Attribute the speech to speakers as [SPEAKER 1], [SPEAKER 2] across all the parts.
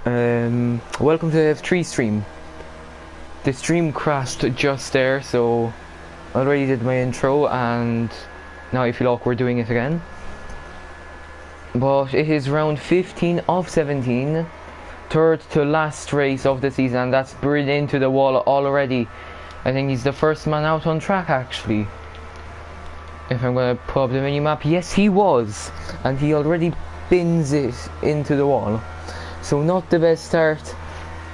[SPEAKER 1] Welcome to the F3 stream. The stream crashed just there, so I already did my intro and now I feel awkward doing it again. But it is round 15 of 17, third to last race of the season, and that's buried into the wall already. I think he's the first man out on track actually. If I'm gonna pull up the mini-map, yes he was, and he already bins it into the wall. So not the best start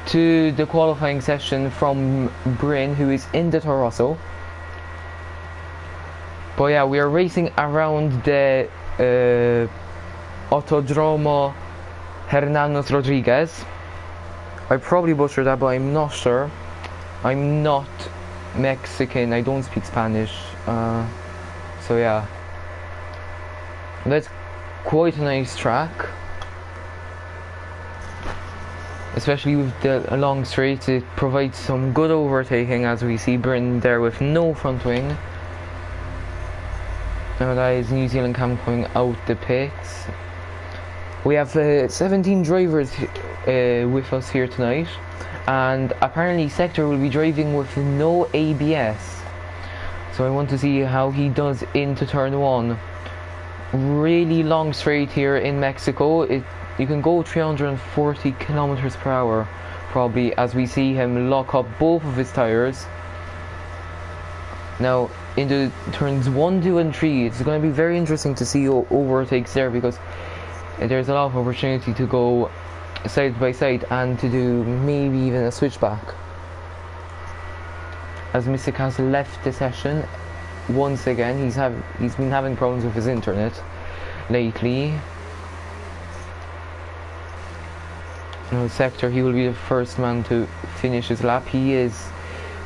[SPEAKER 1] to the qualifying session from Bryn, who is in the Torosso. But yeah, we are racing around the Autodromo Hermanos Rodriguez. I probably butchered that, but I'm not sure. I'm not Mexican, I don't speak Spanish. So yeah. That's quite a nice track. Especially with the long straights, it provides some good overtaking, as we see Bryn there with no front wing. Now that is New Zealand Cam coming out the pits. We have 17 drivers with us here tonight, and apparently Sector will be driving with no ABS. So I want to see how he does into turn 1. Really long straight here in Mexico. You can go 340 kilometers per hour probably, as we see him lock up both of his tires. Now into turns 1, 2 and 3, it's going to be very interesting to see overtakes there, because there's a lot of opportunity to go side by side and to do maybe even a switchback. As Mystic has left the session once again, he's been having problems with his internet lately. No Sector, he will be the first man to finish his lap. He is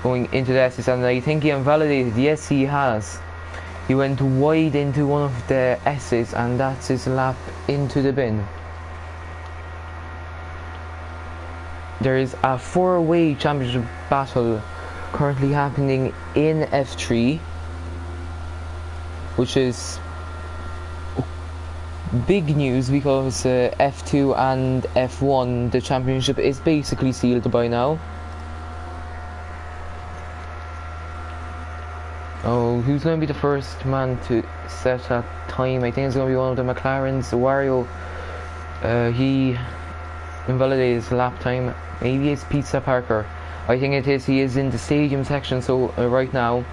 [SPEAKER 1] going into the S's, and I think he invalidated. Yes, he has. He went wide into one of the S's, and that's his lap into the bin. There is a 4-way championship battle currently happening in F3, which is big news, because F2 and F1, the championship is basically sealed by now. Oh, who's going to be the first man to set a time? I think it's going to be one of the McLarens. Wario, he invalidated his lap time. Maybe it's Pizza Parker. I think it is. He is in the stadium section, so right now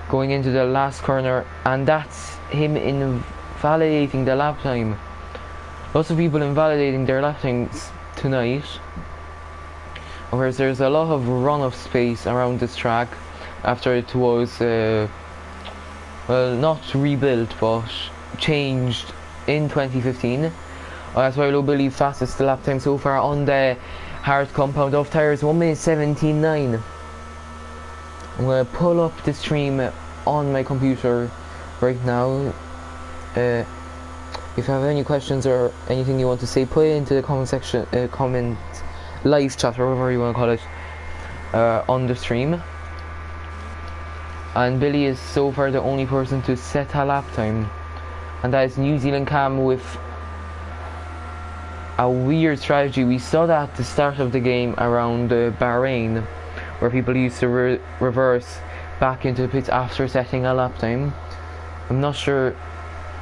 [SPEAKER 1] going into the last corner, and that's him invalidating the lap time. Lots of people invalidating their lap times tonight, whereas there's a lot of run-off space around this track after it was well, not rebuilt but changed in 2015. That's why I believe fastest lap time so far on the hard compound of tires, 1 minute 17.9. I'm going to pull up the stream on my computer right now. If you have any questions or anything you want to say, put it into the comment section, comment live chat, or whatever you want to call it, on the stream. And Billy is so far the only person to set a lap time, and that is New Zealand Cam with a weird strategy. We saw that at the start of the game around Bahrain, where people used to reverse back into the pits after setting a lap time. I'm not sure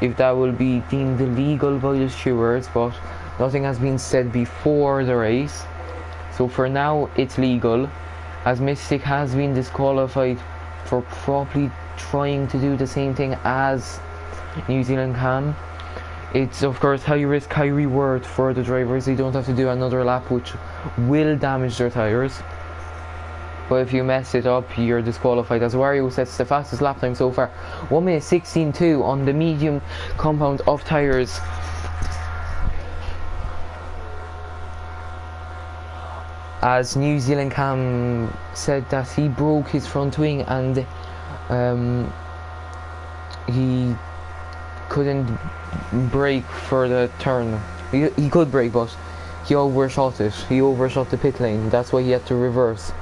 [SPEAKER 1] if that will be deemed illegal by the stewards, but nothing has been said before the race. So for now it's legal, as Mystic has been disqualified for probably trying to do the same thing as New Zealand Cam. It's of course high risk, high reward for the drivers. They don't have to do another lap, which will damage their tyres. But if you mess it up, you're disqualified, as Wario sets the fastest lap time so far, 1 minute 16.2 on the medium compound of tyres. As New Zealand Cam said that he broke his front wing, and he couldn't brake for the turn. He could brake, but he overshot it. He overshot the pit lane. That's why he had to reverse.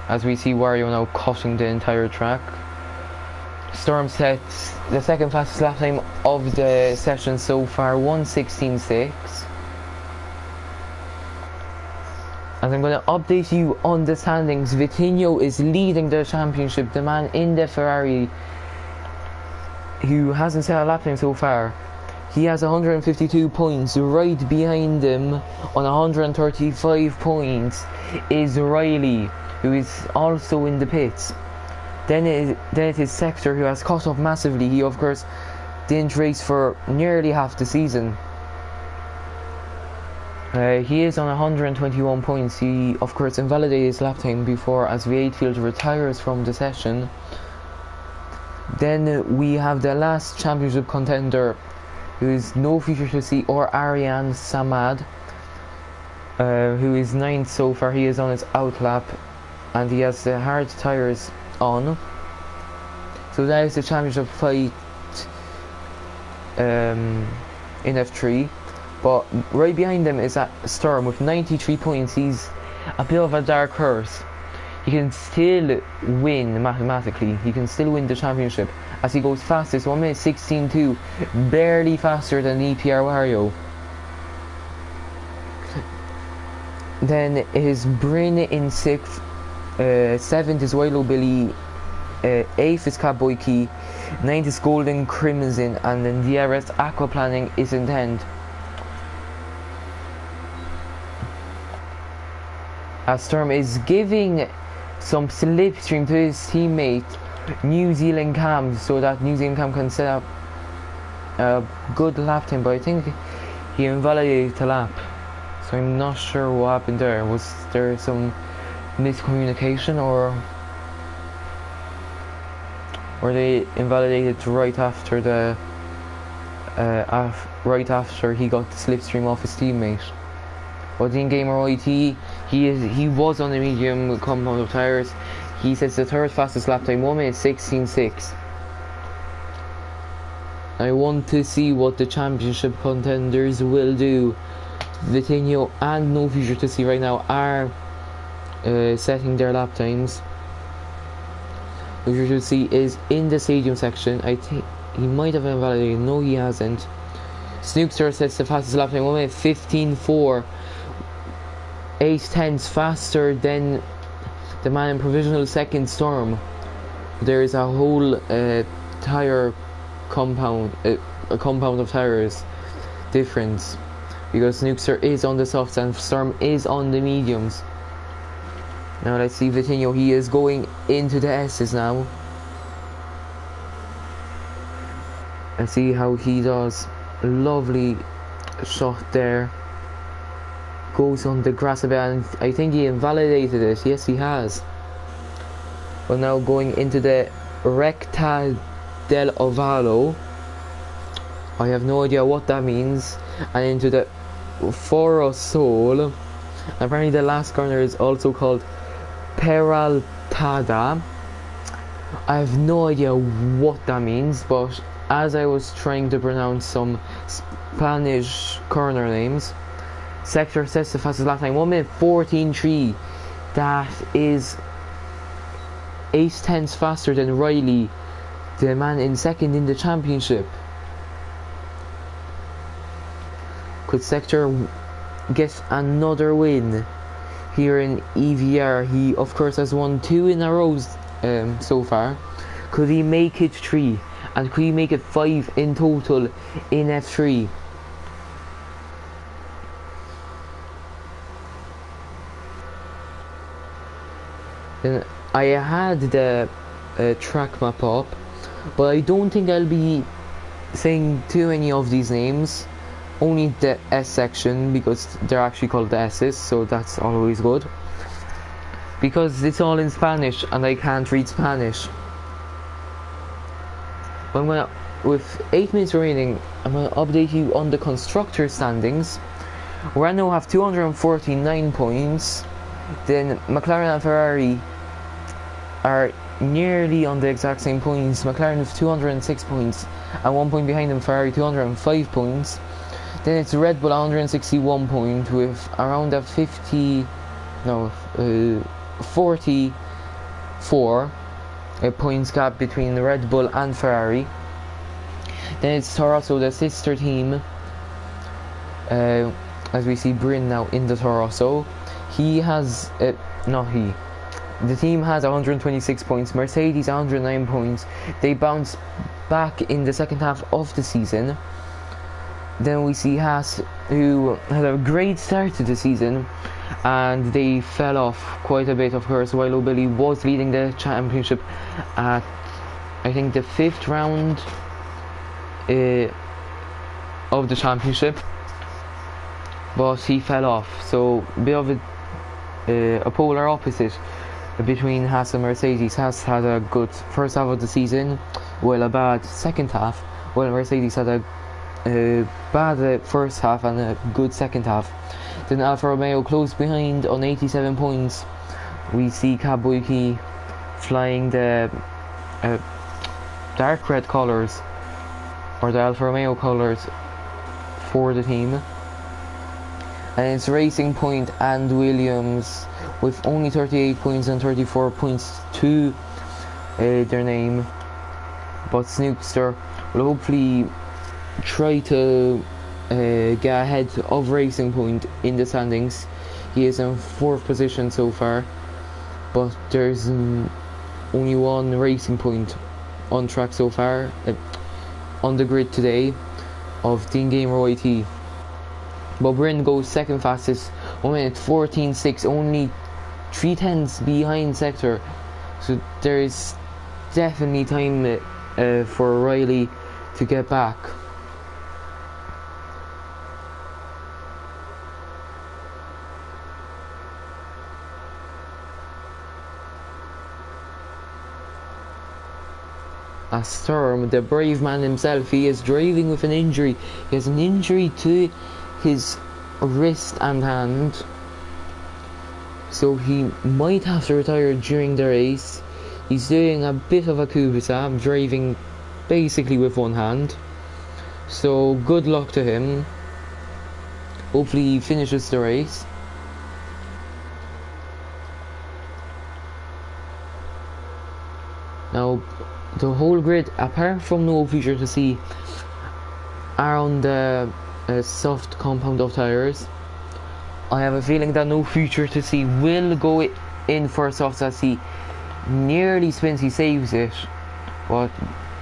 [SPEAKER 1] As we see Wario now cutting the entire track. Storm sets the second fastest lap time of the session so far, 1:16.6. As I'm going to update you on the standings, Vitinho is leading the championship, the man in the Ferrari who hasn't set a lap time so far. He has 152 points. Right behind him on 135 points is Riley, who is also in the pits. Then it is Sector, who has caught up massively. He of course didn't race for nearly half the season. He is on 121 points. He of course invalidated his lap time before as V8 Field retires from the session. Then we have the last championship contender, who is no future to see, or Ariane Samad, who is 9th so far. He is on his out lap and he has the hard tyres on. So that is the championship fight in F3. But right behind them is that Storm with 93 points. He's a bit of a dark horse. He can still win mathematically. He can still win the championship as he goes fastest, 1 minute 16.2, barely faster than EPR Wario. Then it is Bryn in 6th, 7th is Wilo Billy, 8th is Catboy Key, 9th is Golden Crimson, and then the rest Aquaplaning is in 10th. As Storm is giving some slipstream to his teammate New Zealand Cam, so that New Zealand Cam can set up a good lap time, but I think he invalidated the lap, so I'm not sure what happened there. Was there some miscommunication, or they invalidated right after the right after he got the slipstream off his teammate? But in Gamer IT, he was on the medium compound of tyres. He sets the third fastest lap time, 1 minute 16.6. I want to see what the championship contenders will do. Vitinho and No Future to See right now are setting their lap times. No Future to See is in the stadium section. I think he might have invalidated. No, he hasn't. Snookster sets the fastest lap time, 1 minute 15.4. 8/10 faster than the man in provisional second, Storm. There is a whole tyre compound, a compound of tyres difference, because Snookster is on the softs and Storm is on the mediums. Now let's see Vitinho. He is going into the S's now. Let's see how he does. Lovely shot there. Goes on the grass a bit, and I think he invalidated it. Yes, he has. But now going into the Recta del Ovalo, I have no idea what that means, and into the Foro Sol. Apparently the last corner is also called Peraltada. I have no idea what that means, but as I was trying to pronounce some Spanish corner names, Sector sets the fastest lap time, 1 minute 14.3. That is 8/10 faster than Riley, the man in second in the championship. Could Sector get another win here in EVR? He of course has won 2 in a row so far. Could he make it 3? And could he make it 5 in total in F3? Then I had the track map up, but I don't think I'll be saying too many of these names. Only the S section, because they're actually called the S's, so that's always good. Because it's all in Spanish and I can't read Spanish. But with 8 minutes remaining, I'm gonna update you on the constructor standings. Renault have 249 points. Then McLaren and Ferrari are nearly on the exact same points. McLaren with 206 points, and 1 point behind them Ferrari 205 points. Then it's Red Bull 161 points with around a 44 points gap between Red Bull and Ferrari. Then it's Toro Rosso, the sister team. As we see Bryn now in the Toro Rosso. The team has 126 points, Mercedes 109 points. They bounced back in the second half of the season. Then we see Haas, who had a great start to the season, and they fell off quite a bit, of course, while O'Billy was leading the championship at, I think, the 5th round of the championship, but he fell off. So a bit of a polar opposite between Haas and Mercedes. Haas had a good first half of the season, while a bad second half, while Mercedes had a bad first half and a good second half. Then Alfa Romeo close behind on 87 points. We see Kabuki flying the dark red colours, or the Alfa Romeo colours, for the team. And it's Racing Point and Williams with only 38 points and 34 points to their name. But Snookster will hopefully try to get ahead of Racing Point in the standings. He is in 4th position so far, but there's only one Racing Point on track so far, on the grid today, of Team Gamer YT. But Bryn goes second fastest, 1 minute 14.6, only 3/10 behind Sector. So there's definitely time for Riley to get back. A Storm, the brave man himself, he is driving with an injury. He has an injury to his wrist and hand, so he might have to retire during the race. He's doing a bit of a Kubica, driving basically with one hand, so good luck to him. Hopefully he finishes the race. Now the whole grid, apart from no feature to see, are on the soft compound of tyres. I have a feeling that no future to see will go in for a soft as he nearly spins. He saves it, but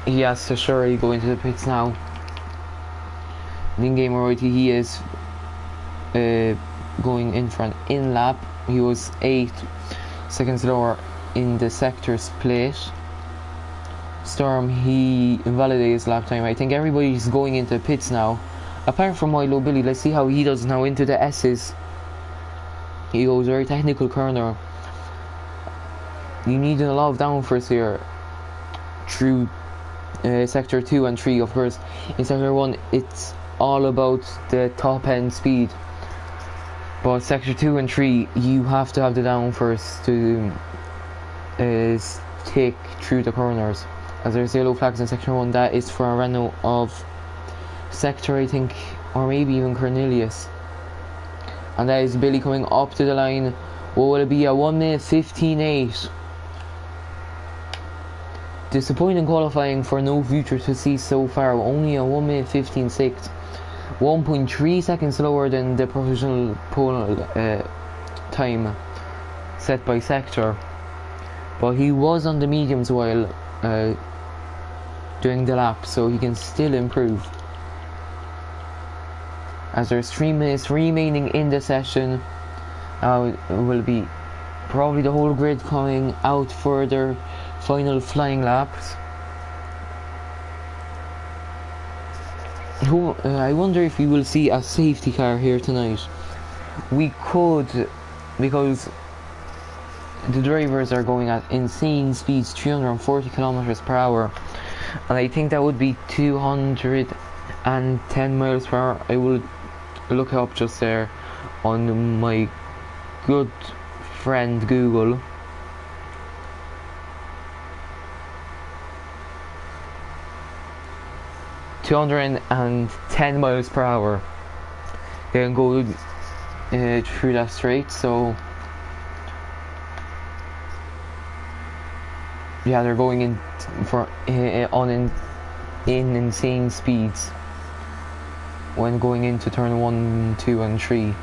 [SPEAKER 1] he has to surely go into the pits now. In game already, he is going in for an in lap. He was 8 seconds lower in the sector split. Storm, he invalidated his lap time. I think everybody's going into pits now, apart from Milo Billy. Let's see how he does now into the S's. He goes very technical corner. You need a lot of downforce here through sector 2 and 3. Of course, in sector 1 it's all about the top end speed, but sector 2 and 3 you have to have the downforce to take through the corners. As there's yellow flags in sector 1, that is for a Renault of sector, I think, or maybe even Cornelius. And that is Billy coming up to the line. What will it be? A 1 minute 15.8. Disappointing qualifying for no future to see so far. Only a 1 minute 15.6. 1.3 seconds lower than the provisional pole time set by sector. But he was on the mediums while doing the lap, so he can still improve. As there's 3 minutes remaining in the session, it will be probably the whole grid coming out for their final flying laps. I wonder if we will see a safety car here tonight. We could, because the drivers are going at insane speeds, 340 kilometers per hour, and I think that would be 210 miles per hour. I will look up just there on my good friend Google. (210 miles per hour). They can go through that straight, so yeah, they're going in for in insane speeds when going into turn 1, 2 and 3.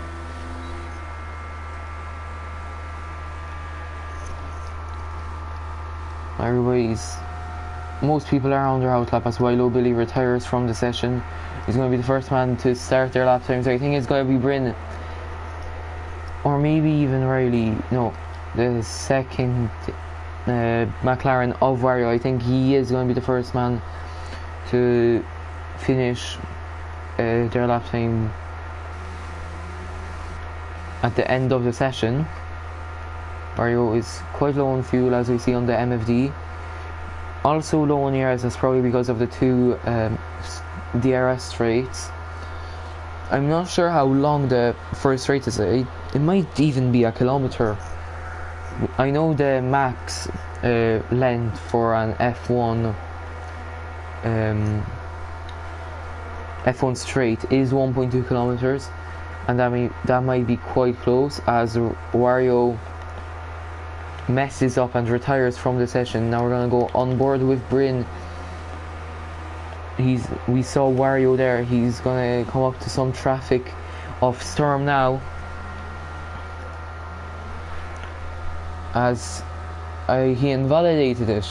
[SPEAKER 1] most people are on their out lap as Wilo Billy retires from the session. He's going to be the first man to start their lap times. I think it's going to be Bryn, or maybe even Riley. No, the second McLaren of Wario. I think he is going to be the first man to finish their lap time at the end of the session. Wario is quite low on fuel, as we see on the MFD. Also low on ERS, that's probably because of the two DRS straights. I'm not sure how long the first straight is. It might even be a kilometer. I know the max length for an F1 F1 straight is 1.2 kilometers, and that might be quite close, as Wario messes up and retires from the session. Now we're gonna go on board with Bryn. We saw Wario there. He's gonna come up to some traffic of Storm now, as he invalidated it.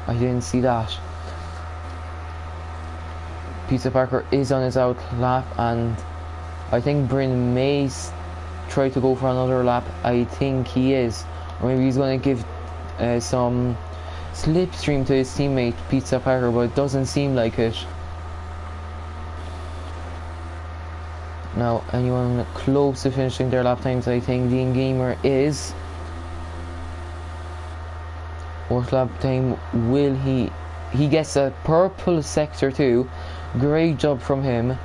[SPEAKER 1] I didn't see that. Pizza Parker is on his out lap, and I think Bryn may try to go for another lap. I think he is. Or maybe he's going to give some slipstream to his teammate Pizza Parker, but it doesn't seem like it. Now, anyone close to finishing their lap times, I think the in-gamer is. What lap time will he? He gets a purple sector too. Great job from him.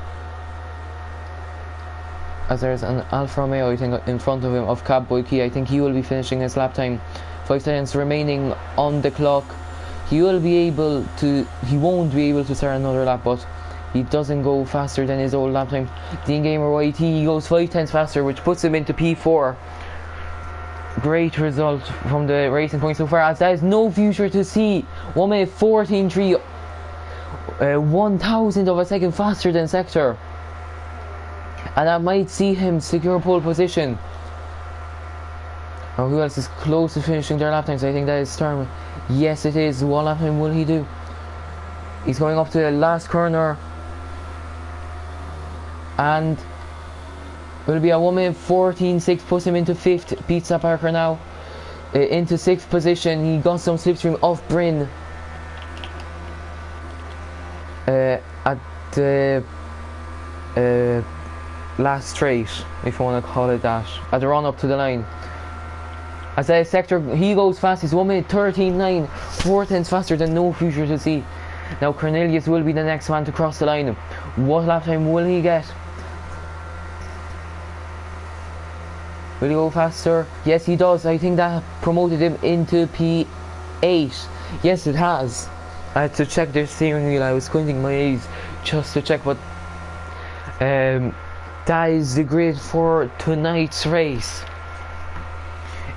[SPEAKER 1] As there's an Alfa Romeo, I think, in front of him of Catboy Key. I think he will be finishing his lap time. 5 seconds remaining on the clock. He won't be able to start another lap, but he doesn't go faster than his old lap time. Dean Gamer YT, he goes 5 tenths faster, which puts him into P4. Great result from the racing point so far, as there is no future to see. 1 minute 14.3, 1,000 of a second faster than Sector. And that might see him secure pole position. Now, who else is close to finishing their lap times? I think that is Storm. Yes, it is. What lap time will he do? He's going up to the last corner, and will be a 1 minute 14.6, puts him into 5th. Pizza Parker now into 6th position. He got some slipstream off Bryn at the last straight, if you want to call it that, at the run up to the line. As a Sector, he goes fast. He's 1 minute 13.9, 4 tenths faster than no future to see. Now Cornelius will be the next man to cross the line. What lap time will he get? Will he go faster? Yes, he does. I think that promoted him into P8. Yes, it has. I had to check the steering wheel. I was squinting my eyes just to check, but that is the grid for tonight's race.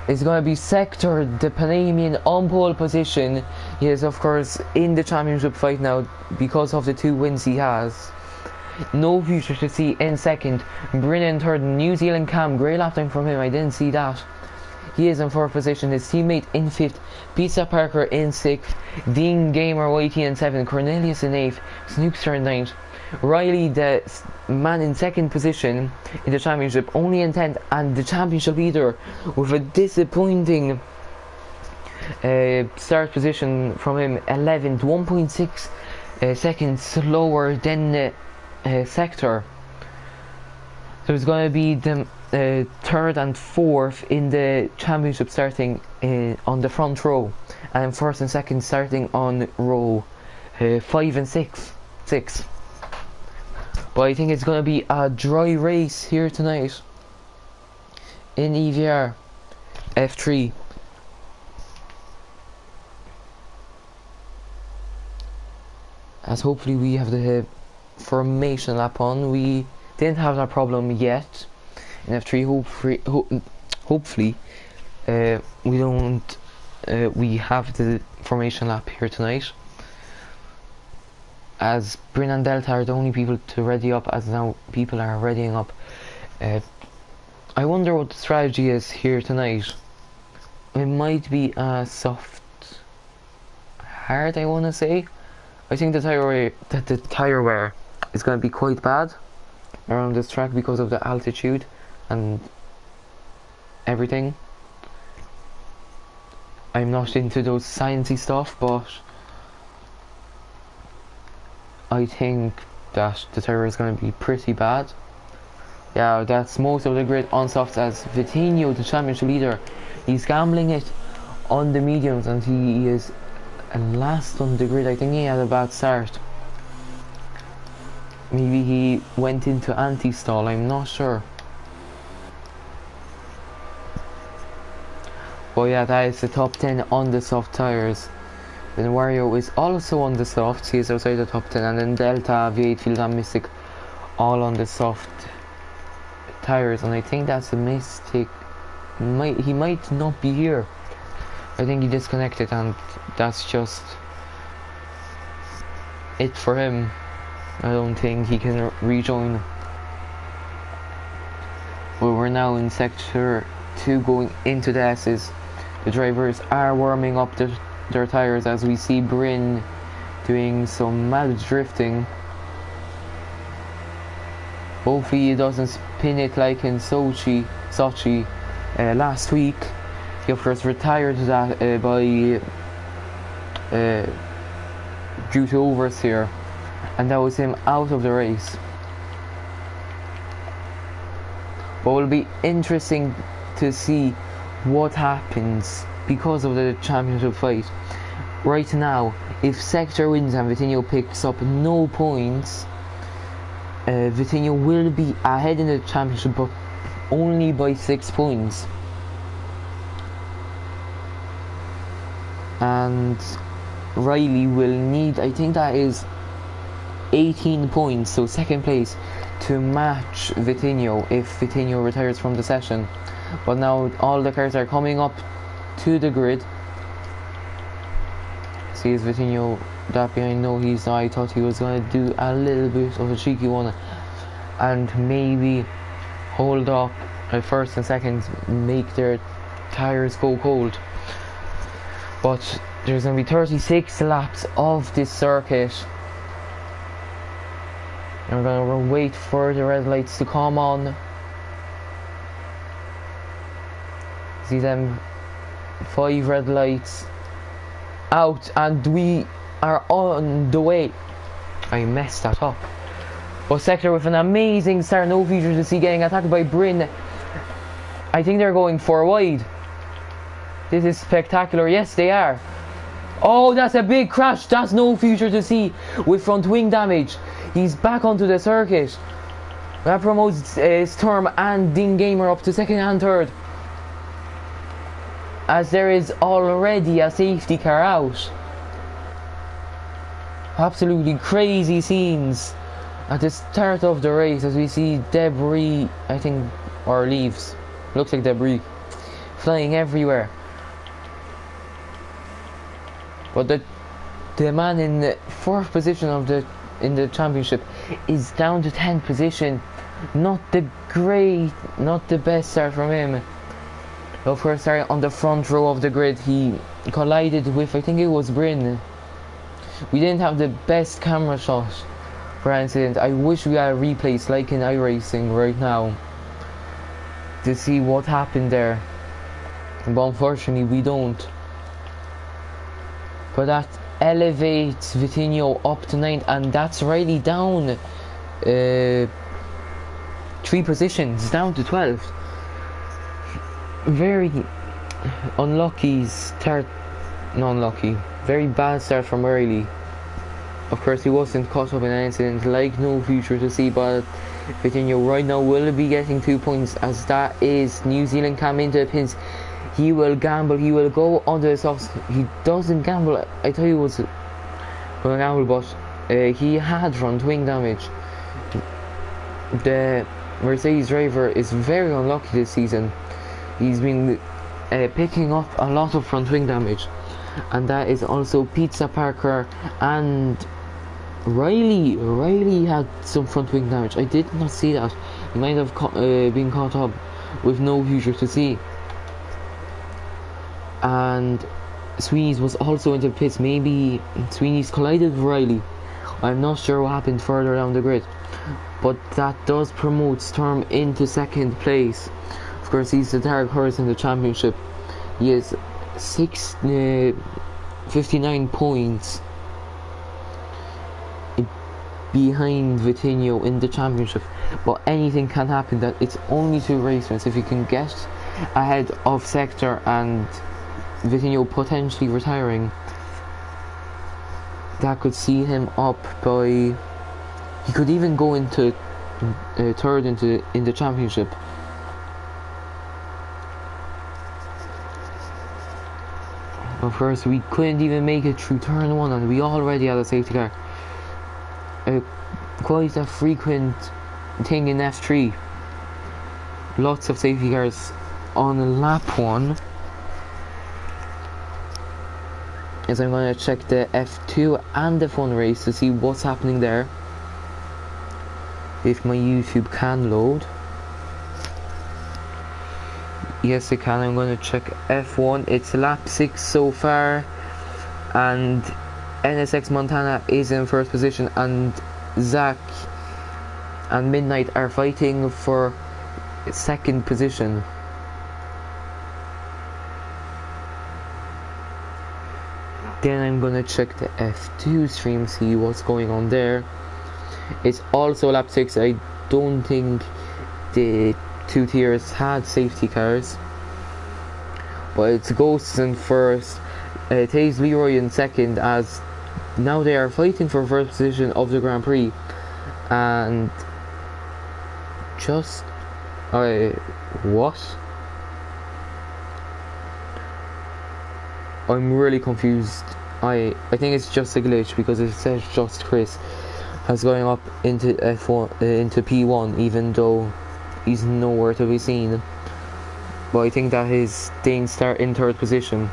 [SPEAKER 1] It's going to be Sector, the Panamanian, on pole position. He is, of course, in the championship fight now because of the 2 wins he has. No future to see in second. Bryn in third. New Zealand Cam, great lap time from him. I didn't see that. He is in 4th position. His teammate in 5th. Pizza Parker in 6th. Dean Gamer YT in 7th. Cornelius in 8th. Snoopster in 9th. Riley, the man in 2nd position in the championship, only in 10th, and the championship leader with a disappointing start position from him, 11th, 1.6 seconds slower than Sector. So it's going to be the 3rd and 4th in the championship starting on the front row, and 1st and 2nd starting on row 5 and 6. But I think it's going to be a dry race here tonight in EVR F3. As hopefully we have the formation lap on. We didn't have that problem yet in F3. Hopefully we don't. We have the formation lap here tonight, as Bryn and Delta are the only people to ready up, as now people are readying up. I wonder what the strategy is here tonight. It might be a soft hard, I want to say. I think the tire wear is going to be quite bad around this track because of the altitude and everything. I'm not into those sciencey stuff, but I think that the tire is going to be pretty bad. Yeah, that's most of the grid on softs as Vitinho, the championship leader, he's gambling it on the mediums and he is last on the grid. I think he had a bad start. Maybe he went into anti-stall, I'm not sure. But yeah, that is the top 10 on the soft tires. Then Wario is also on the softs, he is outside the top 10, and then Delta, V8 Field and Mystic all on the soft tires, and I think that's a mistake. He might not be here. I think he disconnected and that's just it for him. I don't think he can rejoin. But we're now in sector 2 going into the S's. The drivers are warming up their tires as we see Bryn doing some mad drifting. Hopefully he doesn't spin it like in Sochi last week. He of course retired that due to oversteer, and that was him out of the race. But it will be interesting to see what happens because of the championship fight. Right now, if Sector wins and Vitinho picks up no points, Vitinho will be ahead in the championship, but only by 6 points. And Riley will need, I think that is 18 points, so second place, to match Vitinho if Vitinho retires from the session. But now all the cars are coming up to the grid. See, is Vitinho that behind? No, he's not. I thought he was going to do a little bit of a cheeky one and maybe hold up at first and second, make their tires go cold. But there's going to be 36 laps of this circuit. And we're going to wait for the red lights to come on. See them 5 red lights out, and we are on the way. I messed that up. But Sector with an amazing start, no future to see, getting attacked by Bryn. I think they're going 4 wide. This is spectacular. Yes, they are. Oh, that's a big crash. That's no future to see with front wing damage. He's back onto the circuit. That promotes Storm and Ding Gamer up to second and third, as there is already a safety car out. Absolutely crazy scenes at the start of the race as we see debris, I think, or leaves, looks like debris, flying everywhere. But the man in the 4th position in the championship is down to 10th position. Not the best start from him. Of course, starting on the front row of the grid, he collided with, I think it was Bryn. We didn't have the best camera shot for our incident. I wish we had replays like in iRacing right now to see what happened there, but unfortunately we don't. But that elevates Vitinho up to 9th, and that's Riley down 3 positions, down to 12th. Very unlucky start, not unlucky, very bad start from Riley. Of course, he wasn't caught up in an incident like no future to see, but Vitinho right now will be getting 2 points, as that is New Zealand cam into the pins. He will gamble, he will go onto the softs. He doesn't gamble, I thought he was going to gamble, but he had front wing damage. The Mercedes driver is very unlucky this season. He's been picking up a lot of front wing damage, and that is also Pizza Parker and Riley. Riley had some front wing damage. I did not see that. He might have been caught up with no future to see. And Sweeney's was also into the pits. Maybe Sweeney's collided with Riley. I'm not sure what happened further down the grid, but that does promote Sturm into second place. Of course, he's the dark horse in the championship. He has 59 points behind Vitinho in the championship, but anything can happen. That it's only 2 races. If you can get ahead of Sector and Vitinho potentially retiring, that could see him up by, he could even go into third in the championship. Of course, we couldn't even make it through turn 1 and we already had a safety car. Quite a frequent thing in F3. Lots of safety cars on lap 1. As I'm going to check the F2 and the F1 race to see what's happening there, if my YouTube can load. Yes, it can. I'm going to check F1. It's lap 6 so far, and NSX Montana is in first position, and Zach and Midnight are fighting for second position. Then I'm gonna check the F2 stream, see what's going on there. It's also lap 6. I don't think the 2 tiers had safety cars, but it's Ghosts in first, Taze Leroy in second, as now they are fighting for first position of the Grand Prix. And just what? I'm really confused. I think it's just a glitch, because it says just Chris has going up into F1 into P1, even though he's nowhere to be seen. But I think that his thing start in third position.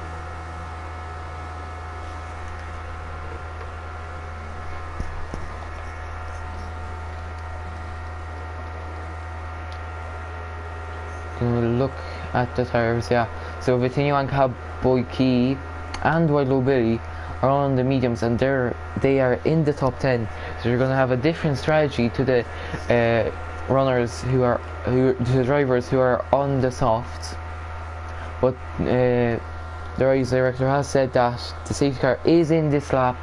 [SPEAKER 1] Look at the tires, yeah. So Vitinho and Cowboy Key and Wild Billy are on the mediums, and they are in the top 10. So you're going to have a different strategy to the runners to the drivers who are on the softs. But the race director has said that the safety car is in this lap.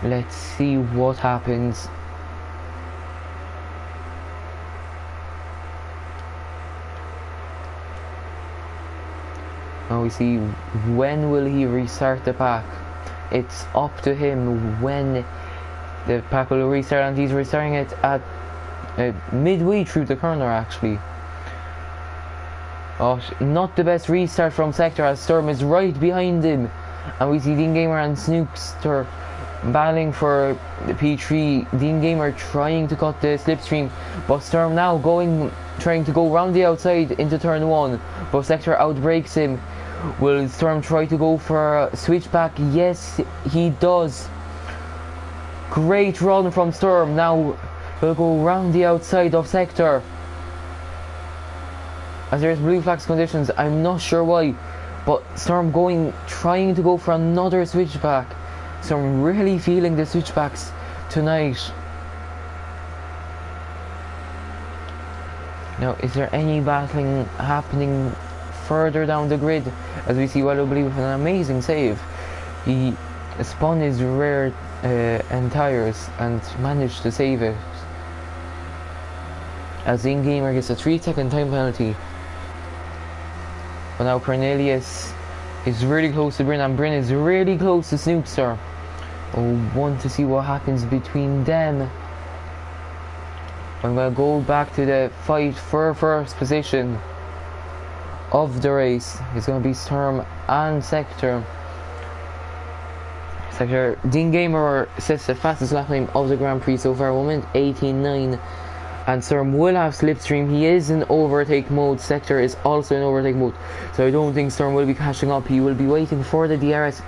[SPEAKER 1] Let's see what happens. Now we see, when will he restart the pack? It's up to him when the pack will restart, and he's restarting it at midway through the corner actually. Oh, not the best restart from Sector, as Sturm is right behind him, and we see Dean Gamer and Snookster battling for the P3. Dean Gamer trying to cut the slipstream, but Sturm now trying to go round the outside into turn 1, but Sector outbreaks him. Will Sturm try to go for a switchback? Yes, he does. Great run from Sturm. Now we'll go round the outside of Sector, as there's blue flags conditions. I'm not sure why, but Sturm trying to go for another switchback. So I'm really feeling the switchbacks tonight. Now, is there any battling happening further down the grid? As we see Wellobly with an amazing save. He spun his rear end tires and managed to save it, as Dean Gamer gets a 3-second time penalty. But now Cornelius is really close to Bryn, and Bryn is really close to Snoopster. Oh, want to see what happens between them. I'm going to go back to the fight for first position of the race. It's going to be Sturm and Sector. Dean Gamer sets the fastest lap time of the Grand Prix so far, 1 minute 18.9, and Sturm will have slipstream. He is in overtake mode. Sector is also in overtake mode, so I don't think Sturm will be catching up. He will be waiting for the DRS,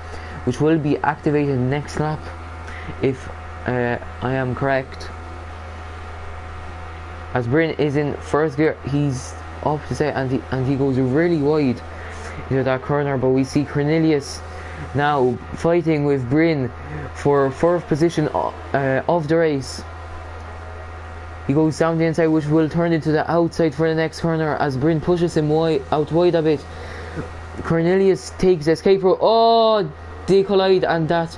[SPEAKER 1] which will be activated next lap, if I am correct. As Bryn is in first gear, he's up to set, and he goes really wide. into that corner, but we see Cornelius now fighting with Bryn for fourth position of the race. He goes down the inside, which will turn into the outside for the next corner as Bryn pushes him out wide a bit. Cornelius takes the escape route. Oh, they collide, and that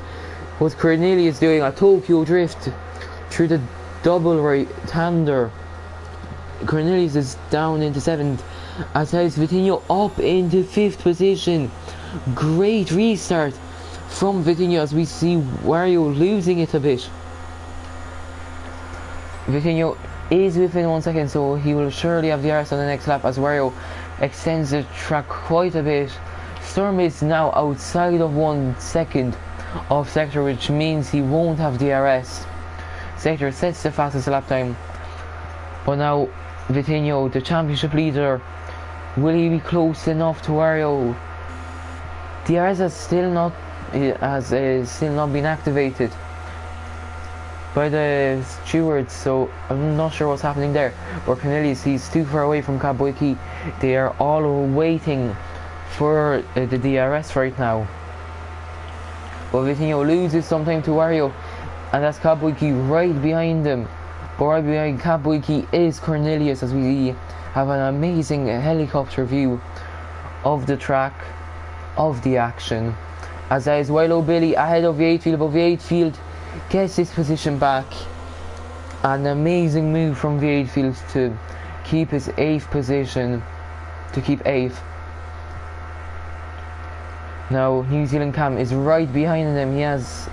[SPEAKER 1] was Cornelius doing a Tokyo drift through the double right-hander. Cornelius is down into 7th as Vitinho up into 5th position. Great restart from Vitinho as we see Wario losing it a bit. Vitinho is within 1 second, so he will surely have the arse on the next lap as Wario extends the track quite a bit. Storm is now outside of 1 second of Sector, which means he won't have DRS. Sector sets the fastest lap time, but now Vitinho, the championship leader, will he be close enough to Wario? DRS has still not been activated by the stewards, so I'm not sure what's happening there. But Cornelius, he's too far away from Cowboy Key. They are all waiting for the DRS right now. But Vitinho loses some time to Wario, and that's Cowboy Key right behind him. But right behind Cowboy Key is Cornelius as we have an amazing helicopter view of the track, of the action. As that is Wilo Billy ahead of V8 Field, but V8 Field gets his position back. An amazing move from V8 Field to keep his 8th position, to keep 8th. Now New Zealand Cam is right behind him. He has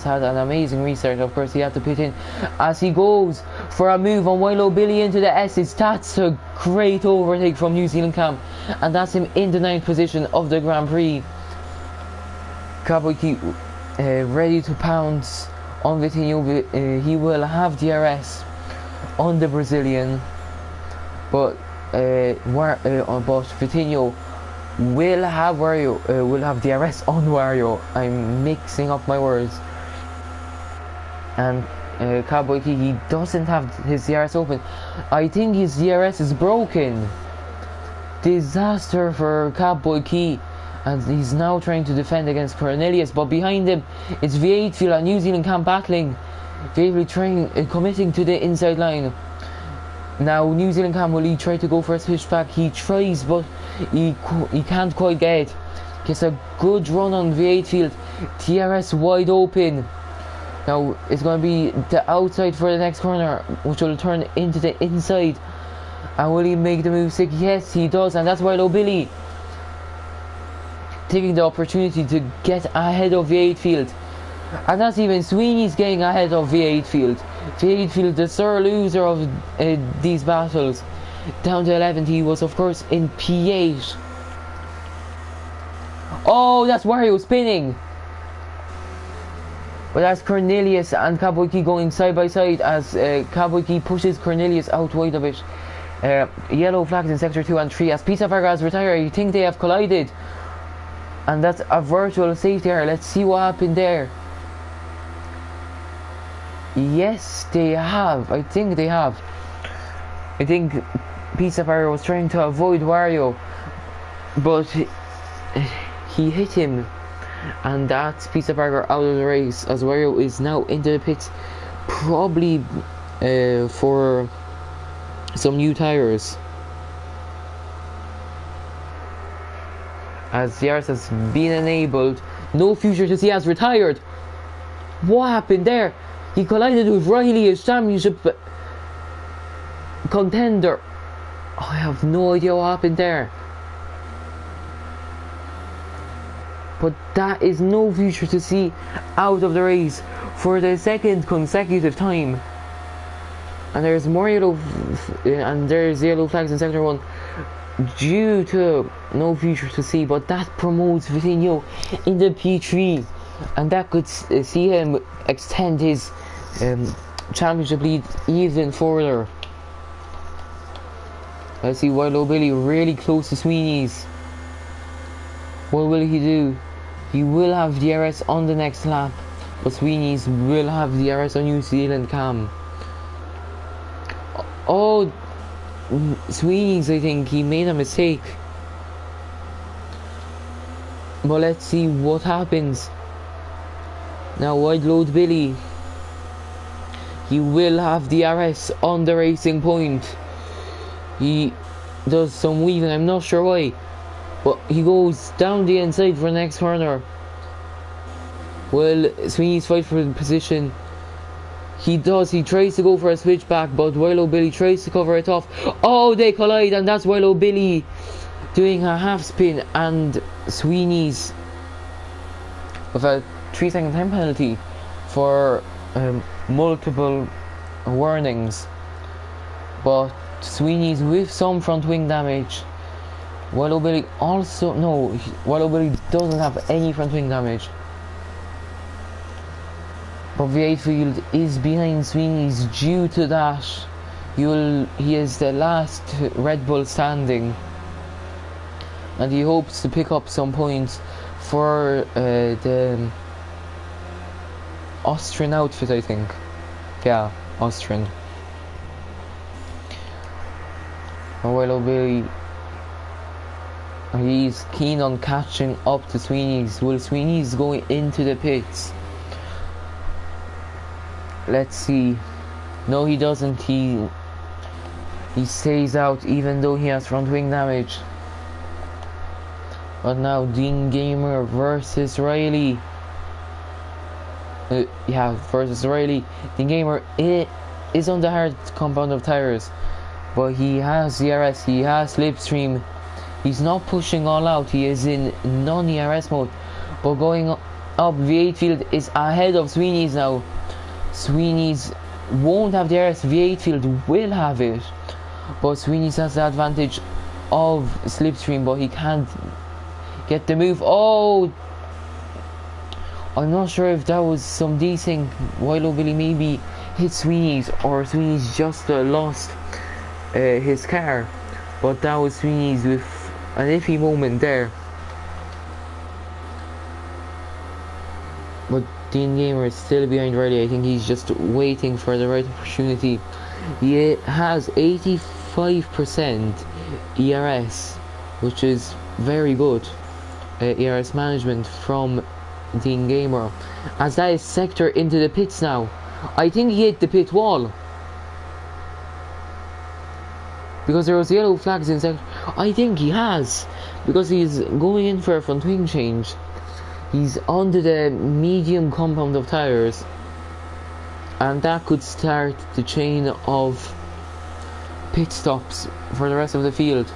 [SPEAKER 1] had an amazing restart. Of course, he had to pit in as he goes for a move on Wilo Billy into the S's. That's a great overtake from New Zealand Cam, and that's him in the 9th position of the Grand Prix. Cowboy Key ready to pounce on Vitinho. He will have DRS on the Brazilian, but Vitinho will have will have DRS on Wario. I'm mixing up my words. And Cowboy Key, he doesn't have his DRS open. I think his DRS is broken. Disaster for Cowboy Key, and he's now trying to defend against Cornelius, but behind him it's V8 Field and New Zealand Camp battling. V8 Field committing to the inside line. Now New Zealand Cam, will he try to go for a switchback? He tries, but he can't quite get it. Gets a good run on V8 Field. DRS wide open. Now it's going to be the outside for the next corner, which will turn into the inside. And will he make the move sick? Yes, he does, and that's Wilo Billy taking the opportunity to get ahead of V8 Field. And that's even Sweeney's getting ahead of V8 Field. V8 Field, the sore loser of these battles, down to 11th. He was of course in P8. Oh, that's Wario spinning. But that's Cornelius and Cowboy Key going side by side as Cowboy Key pushes Cornelius out wide of it. Yellow flags in sector 2 and 3 as Pizza Vargas retire. You think they have collided, and that's a virtual safety error. Let's see what happened there. Yes, they have. I think they have. I think Pizza Vargas was trying to avoid Wario, but he hit him, and that's Pizza Vargas out of the race as Wario is now into the pits, probably for some new tires. As DRS has been enabled, no future to see, has retired. What happened there? He collided with Riley, his championship contender. I have no idea what happened there. But that is no future to see, out of the race for the 2nd consecutive time. And there's more yellow flags in sector 1 due to no future to see, but that promotes Vitinho in the P3, and that could see him extend his championship lead even further. I see Wilo Billy really close to Sweeney's. What will he do? He will have DRS on the next lap, but Sweeney's will have DRS on New Zealand Cam. Oh, Sweeney's, I think he made a mistake. But let's see what happens. Now wide load Billy. He will have the DRS on the racing point. He does some weaving, I'm not sure why. But he goes down the inside for the next corner. Well, Sweeney's fight for the position. He tries to go for a switchback, but Willow Billy tries to cover it off. Oh, they collide, and that's Willow Billy doing a half spin, and Sweeney's with a 3-second time penalty for multiple warnings. But Sweeney's with some front wing damage. Willow Billy also, no, Willow Billy doesn't have any front wing damage. But Vieitfield is behind Sweeney's due to that. He is the last Red Bull standing, and he hopes to pick up some points for the Austrian outfit, I think. Yeah, Austrian. And Willow Billy, he's keen on catching up to Sweeney's. Will Sweeney's going into the pits? Let's see. No, he doesn't. He stays out even though he has front wing damage. But now Dean Gamer versus Riley. Versus Riley. Dean Gamer is on the hard compound of tires, but he has DRS, he has slipstream. He's not pushing all out, he is in non-ERS mode. But going up, Vieitfield is ahead of Sweeney's now. Sweeney's won't have DRS, Vieitfield will have it. But Sweeney's has the advantage of slipstream, but he can't get the move. Oh! I'm not sure if that was some decent Willow Billy maybe hit Sweeney's, or Sweeney's just lost his car. But that was Sweeney's with an iffy moment there. But Dean Gamer is still behind Riley. I think he's just waiting for the right opportunity. He has 85% ERS, which is very good ERS management from Dean Gamer, as that is sector into the pits now. I think he hit the pit wall, because there was yellow flags in sector. I think he has, because he's going in for a front wing change. He's onto the medium compound of tires, and that could start the chain of pit stops for the rest of the field.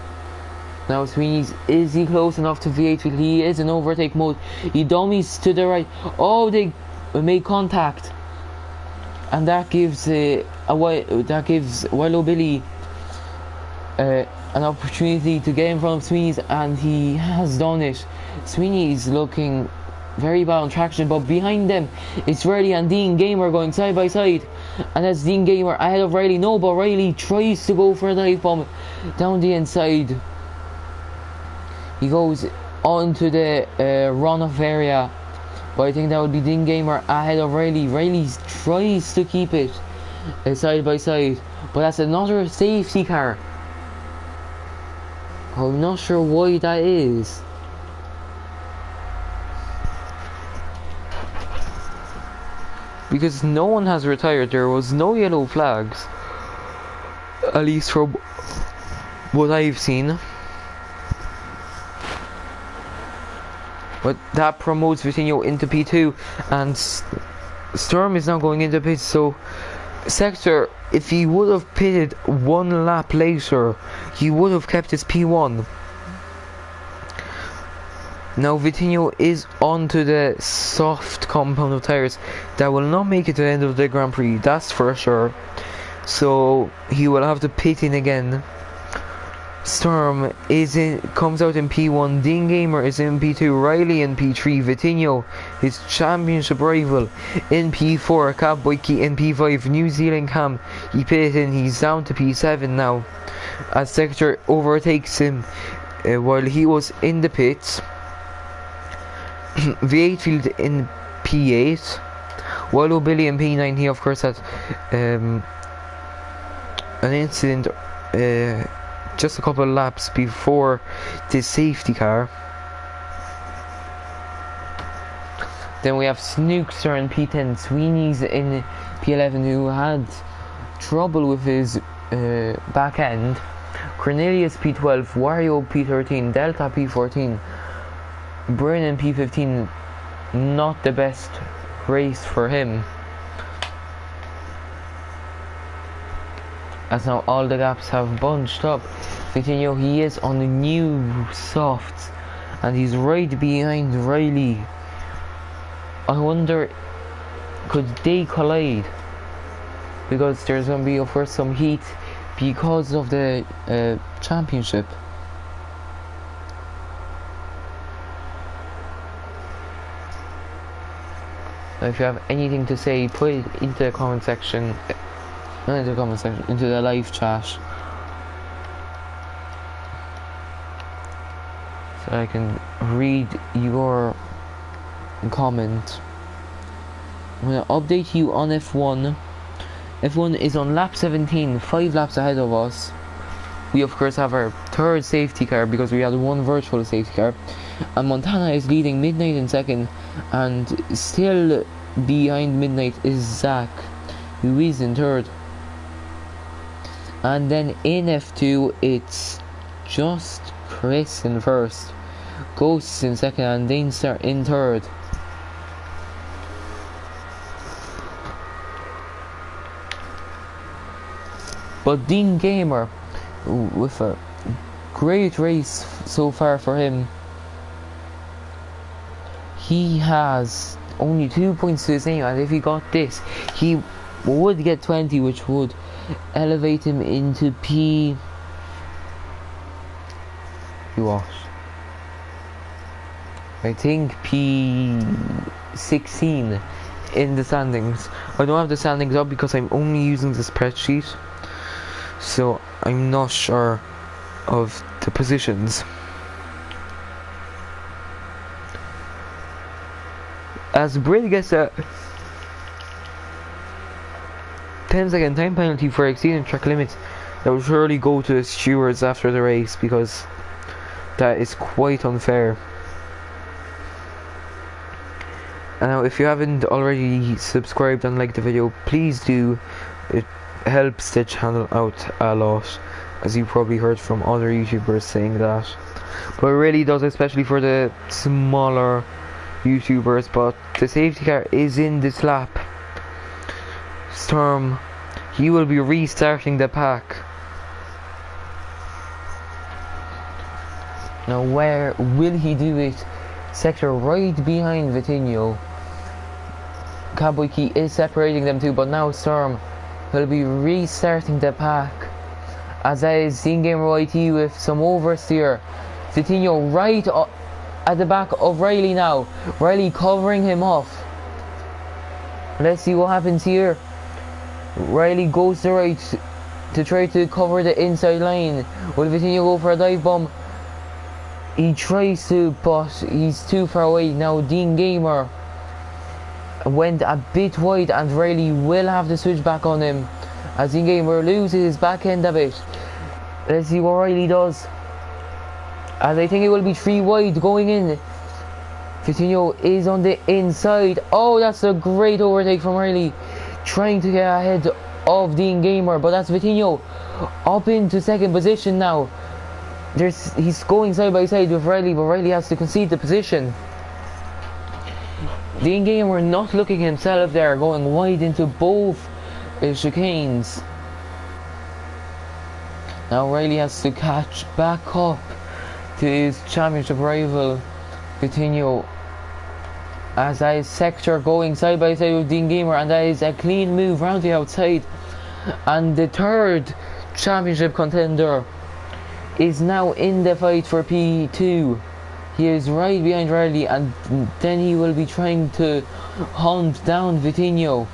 [SPEAKER 1] Now Sweeney's, is he close enough to V8? He is in overtake mode. He dummies to the right. Oh, they made contact, and that gives Willow Billy an opportunity to get in front of Sweeney's, and he has done it. Sweeney's looking very bad on traction, but behind them it's Riley and Dean Gamer going side by side, and that's Dean Gamer ahead of Riley. No, but Riley tries to go for a dive bomb down the inside. He goes onto the runoff area, but I think that would be Dean Gamer ahead of Riley. Riley tries to keep it side by side, but that's another safety car. I'm not sure why that is. Because no one has retired. There was no yellow flags, at least from what I've seen. But that promotes Vitinho into P2, and Sturm is now going into pits. So Sector, if he would have pitted one lap later, he would have kept his P1. Now Vitinho is onto the soft compound of tires that will not make it to the end of the Grand Prix, that's for sure. So he will have to pit in again. Storm comes out in P1, Dean Gamer is in P2, Riley in P3, Vitinho, his championship rival, in P4, Cowboyki in P5, New Zealand Cam, he pitted in, he's down to P7 now, as Sector overtakes him while he was in the pits. V8 field in P8, Willow Billy in P9, he of course had an incident just a couple of laps before the safety car. Then we have Snookster in P10, Sweeney's in P11 who had trouble with his back end, Cornelius P12, Wario P13, Delta P14, Brennan P15, not the best race for him. As now all the gaps have bunched up. Vitinho, he is on the new softs and he's right behind Riley. I wonder, could they collide? Because there's going to be, of course, some heat because of the championship. Now, if you have anything to say, put it into the comment section. Not into the comment section, into the live chat. So I can read your comment. I'm going to update you on F1. F1 is on lap 17, 5 laps ahead of us. We of course have our third safety car because we had one virtual safety car. And Montana is leading Midnight in second, and still behind Midnight is Zach, who is in third. And then in F2 it's just Chris in first, Ghosts in second, and Dane start in third. But Dean Gamer, with a great race so far for him, he has only 2 points to his name, and if he got this, he would get 20, which would elevate him into P... what? I think P16 in the standings. I don't have the standings up because I'm only using the spreadsheet, so I'm not sure of the positions. As Brill gets a 10-second time penalty for exceeding track limits, that will surely go to the stewards after the race, because that is quite unfair. And now, if you haven't already subscribed and liked the video, please do. It helps the channel out a lot, as you probably heard from other YouTubers saying that. But it really does, especially for the smaller YouTubers. But the safety car is in this lap. Storm, he will be restarting the pack. Now where will he do it? Sector right behind Vitinho. Cowboy Key is separating them two, but now Storm will be restarting the pack. As that is in-game YT with some oversteer. Vitinho right at the back of Riley now. Riley covering him off. Let's see what happens here. Riley goes to right to try to cover the inside line. Will Vitinho go for a dive bomb? He tries to, but he's too far away. Now Dean Gamer went a bit wide, and Riley will have the switch back on him as Dean Gamer loses his back end a bit. Let's see what Riley does, as I think it will be 3 wide going in. Vitinho is on the inside. Oh, that's a great overtake from Riley, trying to get ahead of Dean Gamer, but that's Vitinho up into second position now. He's going side by side with Riley, but Riley has to concede the position. Dean Gamer not looking himself there, going wide into both chicanes. Now Riley has to catch back up to his championship rival Vitinho, as that is Sector going side by side with Dean Gamer, and that is a clean move round the outside. And the third championship contender is now in the fight for P2. He is right behind Riley, and then he will be trying to hunt down Vitinho.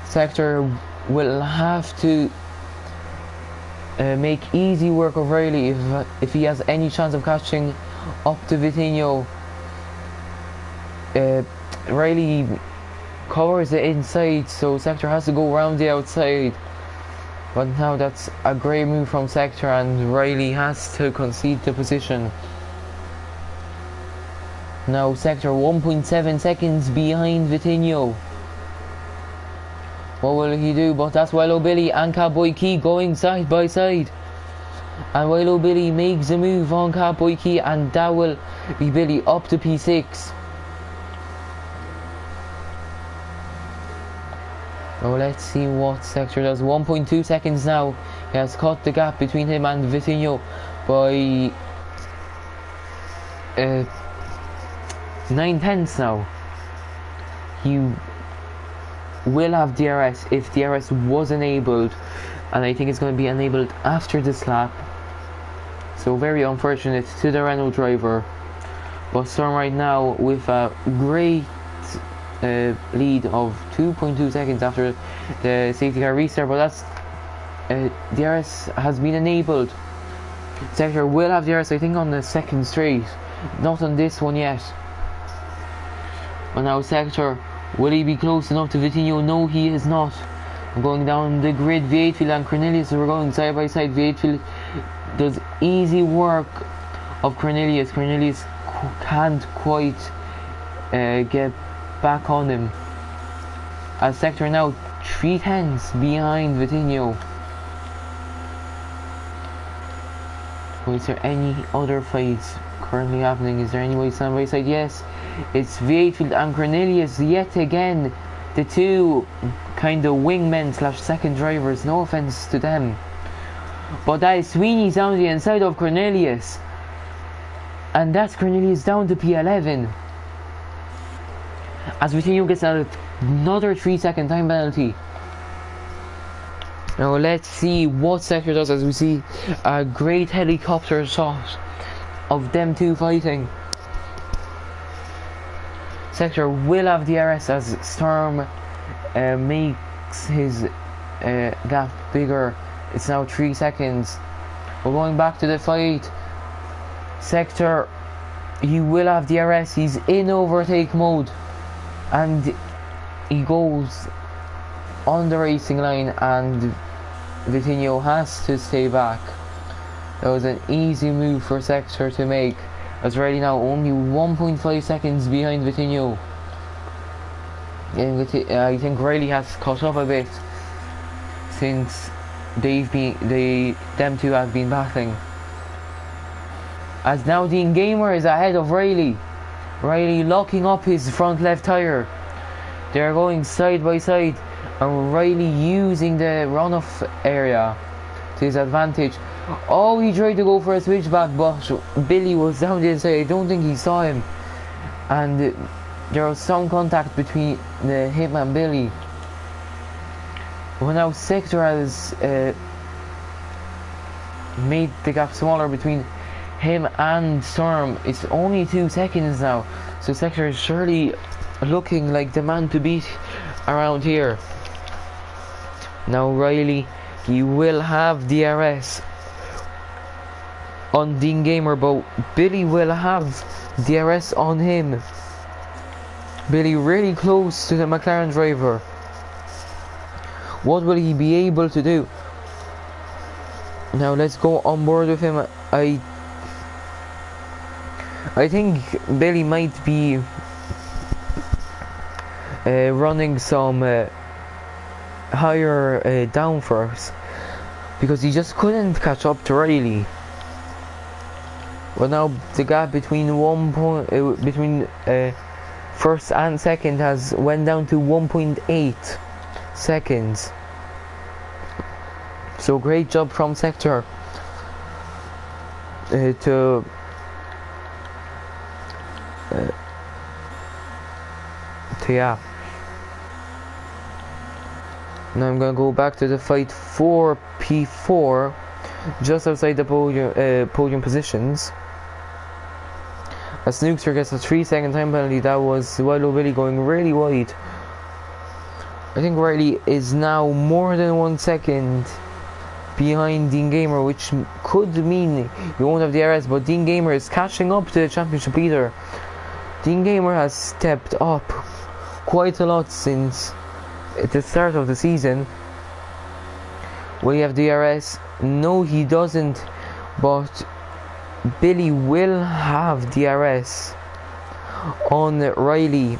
[SPEAKER 1] Sector will have to make easy work of Riley if he has any chance of catching up to Vitinho. Riley covers the inside, so Sector has to go around the outside. But now that's a great move from Sector, and Riley has to concede the position. Now sector 1.7 seconds behind Vitinho. What will he do? But that's Willow Billy and Cowboy Key going side by side. And Willow Billy makes a move on Cowboy Key, and that will be Billy up to P6. Now let's see what sector does. 1.2 seconds now. He has cut the gap between him and Vitinho by 9/10 now. He will have DRS if DRS was enabled, and I think it's going to be enabled after this lap. So very unfortunate to the Renault driver. But Storm right now with a great lead of 2.2 seconds after the safety car restart, but that's DRS has been enabled. Sector will have DRS, I think, on the second straight, not on this one yet. But now Sector, will he be close enough to Vitinho? No, he is not. Going down the grid, V8 field and Cornelius are going side by side. V8 field does easy work of Cornelius. Cornelius can't quite get back on him. As Sector now 3/10 behind Vitinho. Is there any other fights currently happening? Is there any way side by side? Yes, it's V8 field and Cornelius yet again. The two kind of wingmen slash second drivers, no offense to them. But that is Sweeney's down the inside of Cornelius. And that's Cornelius down to P11. As Vitinho gets another 3-second time penalty. Now let's see what Sector does, as we see a great helicopter shot of them two fighting. Sector will have DRS as Storm makes his gap bigger. It's now 3 seconds. We're going back to the fight. Sector, he will have DRS. He's in overtake mode, and he goes on the racing line, and Vitinho has to stay back. That was an easy move for Sector to make, as right now only 1.5 seconds behind Vitinho. I think Riley has caught up a bit since them two have been battling. As now Dean Gamer is ahead of Riley. Riley locking up his front left tyre. They're going side by side, and Riley using the runoff area to his advantage. Oh, he tried to go for a switchback, but Billy was down the inside. I don't think he saw him, and there was some contact between him and Billy. Well, now Sector has made the gap smaller between him and Storm. It's only 2 seconds now, so Sector is surely looking like the man to beat around here. Now Riley, he will have DRS on Dean Gamer, but Billy will have DRS on him. Billy really close to the McLaren driver. What will he be able to do? Now let's go on board with him. I think Billy might be running some higher downforce, because he just couldn't catch up to Riley. Well, now the gap between first and second has went down to 1.8 seconds. So great job from Sector to yeah. Now I'm gonna go back to the fight for P4, just outside the podium positions. As Snookster gets a 3-second time penalty. That was Willow Billy going really wide. I think Riley is now more than 1 second behind Dean Gamer, which could mean you won't have DRS, but Dean Gamer is catching up to the championship leader. Dean Gamer has stepped up quite a lot since the start of the season. Will he have DRS? No, he doesn't, but Billy will have DRS on Riley.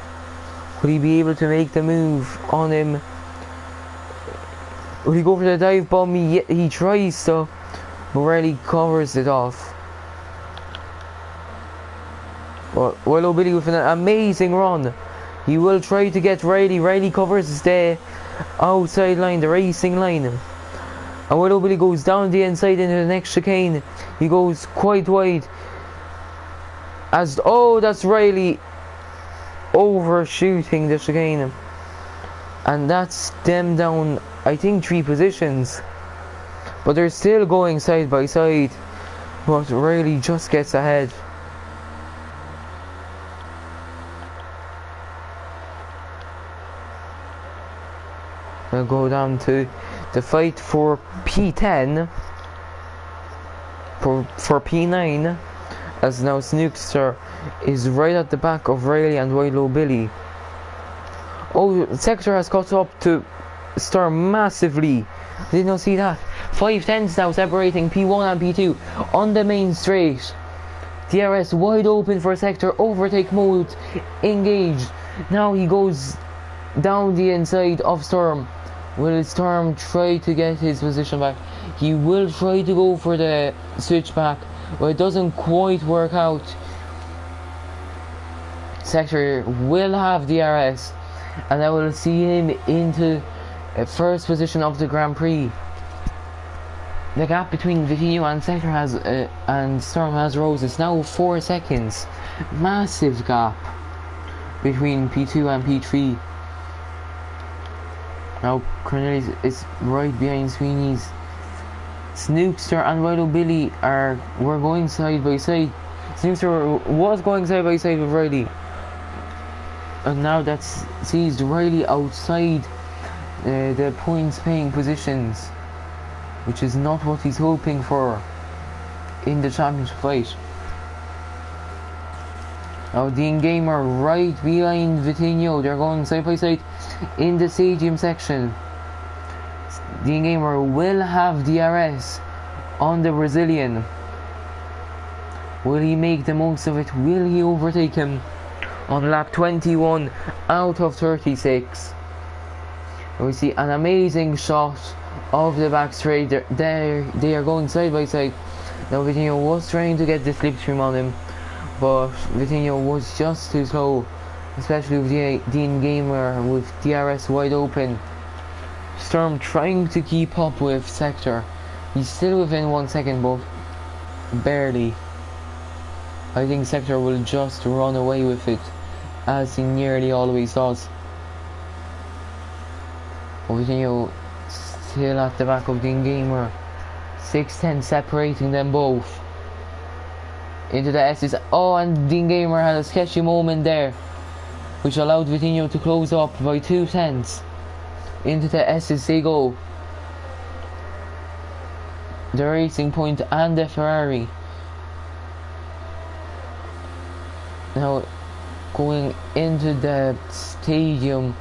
[SPEAKER 1] Will he be able to make the move on him? Will he go for the dive bomb? He tries to, but Riley covers it off. But Willow Billy with an amazing run. He will try to get Riley. Riley covers the outside line, the racing line. And Willow Billy goes down the inside into the next chicane. He goes quite wide. That's Riley overshooting the chicane. And that's them down, I think, 3 positions. But they're still going side by side. But Riley just gets ahead. We'll go down to the fight for P10, for P9, as now Snookster is right at the back of Riley and Willow Billy. Oh, Sector has caught up to Storm massively. Did not see that. 5 tenths now separating P1 and P2 on the main straight. DRS wide open for Sector, overtake mode engaged. Now he goes down the inside of Storm. Will Storm try to get his position back? He will try to go for the switch back, but it doesn't quite work out. Sector will have DRS, and I will see him into first position of the Grand Prix. The gap between Vitinho and Sector and Storm has rose. It's now 4 seconds. Massive gap between P2 and P3. Now Cornelius is right behind Sweeney's. Snookster and Willow Billy were going side by side. Snookster was going side by side with Riley, and now that sees Riley outside the points paying positions, which is not what he's hoping for in the championship fight. Now Dean Gamer right behind Vitinho. They're going side by side in the stadium section. Dean Gamer will have DRS on the Brazilian. Will he make the most of it? Will he overtake him on lap 21 out of 36? And we see an amazing shot of the back straight. They are going side by side. Now Vitinho was trying to get the slipstream on him, but Vitinho was just too slow, especially with Dean Gamer with DRS wide open. Storm trying to keep up with Sector. He's still within 1 second, but barely. I think Sector will just run away with it, as he nearly always does. Vitinho still at the back of Dean Gamer. 6-10 separating them both. Into the S's. Oh, and Dean Gamer had a sketchy moment there, which allowed Vitinho to close up by 2 tenths. Into the S's they go. The Racing Point and the Ferrari. Now going into the stadium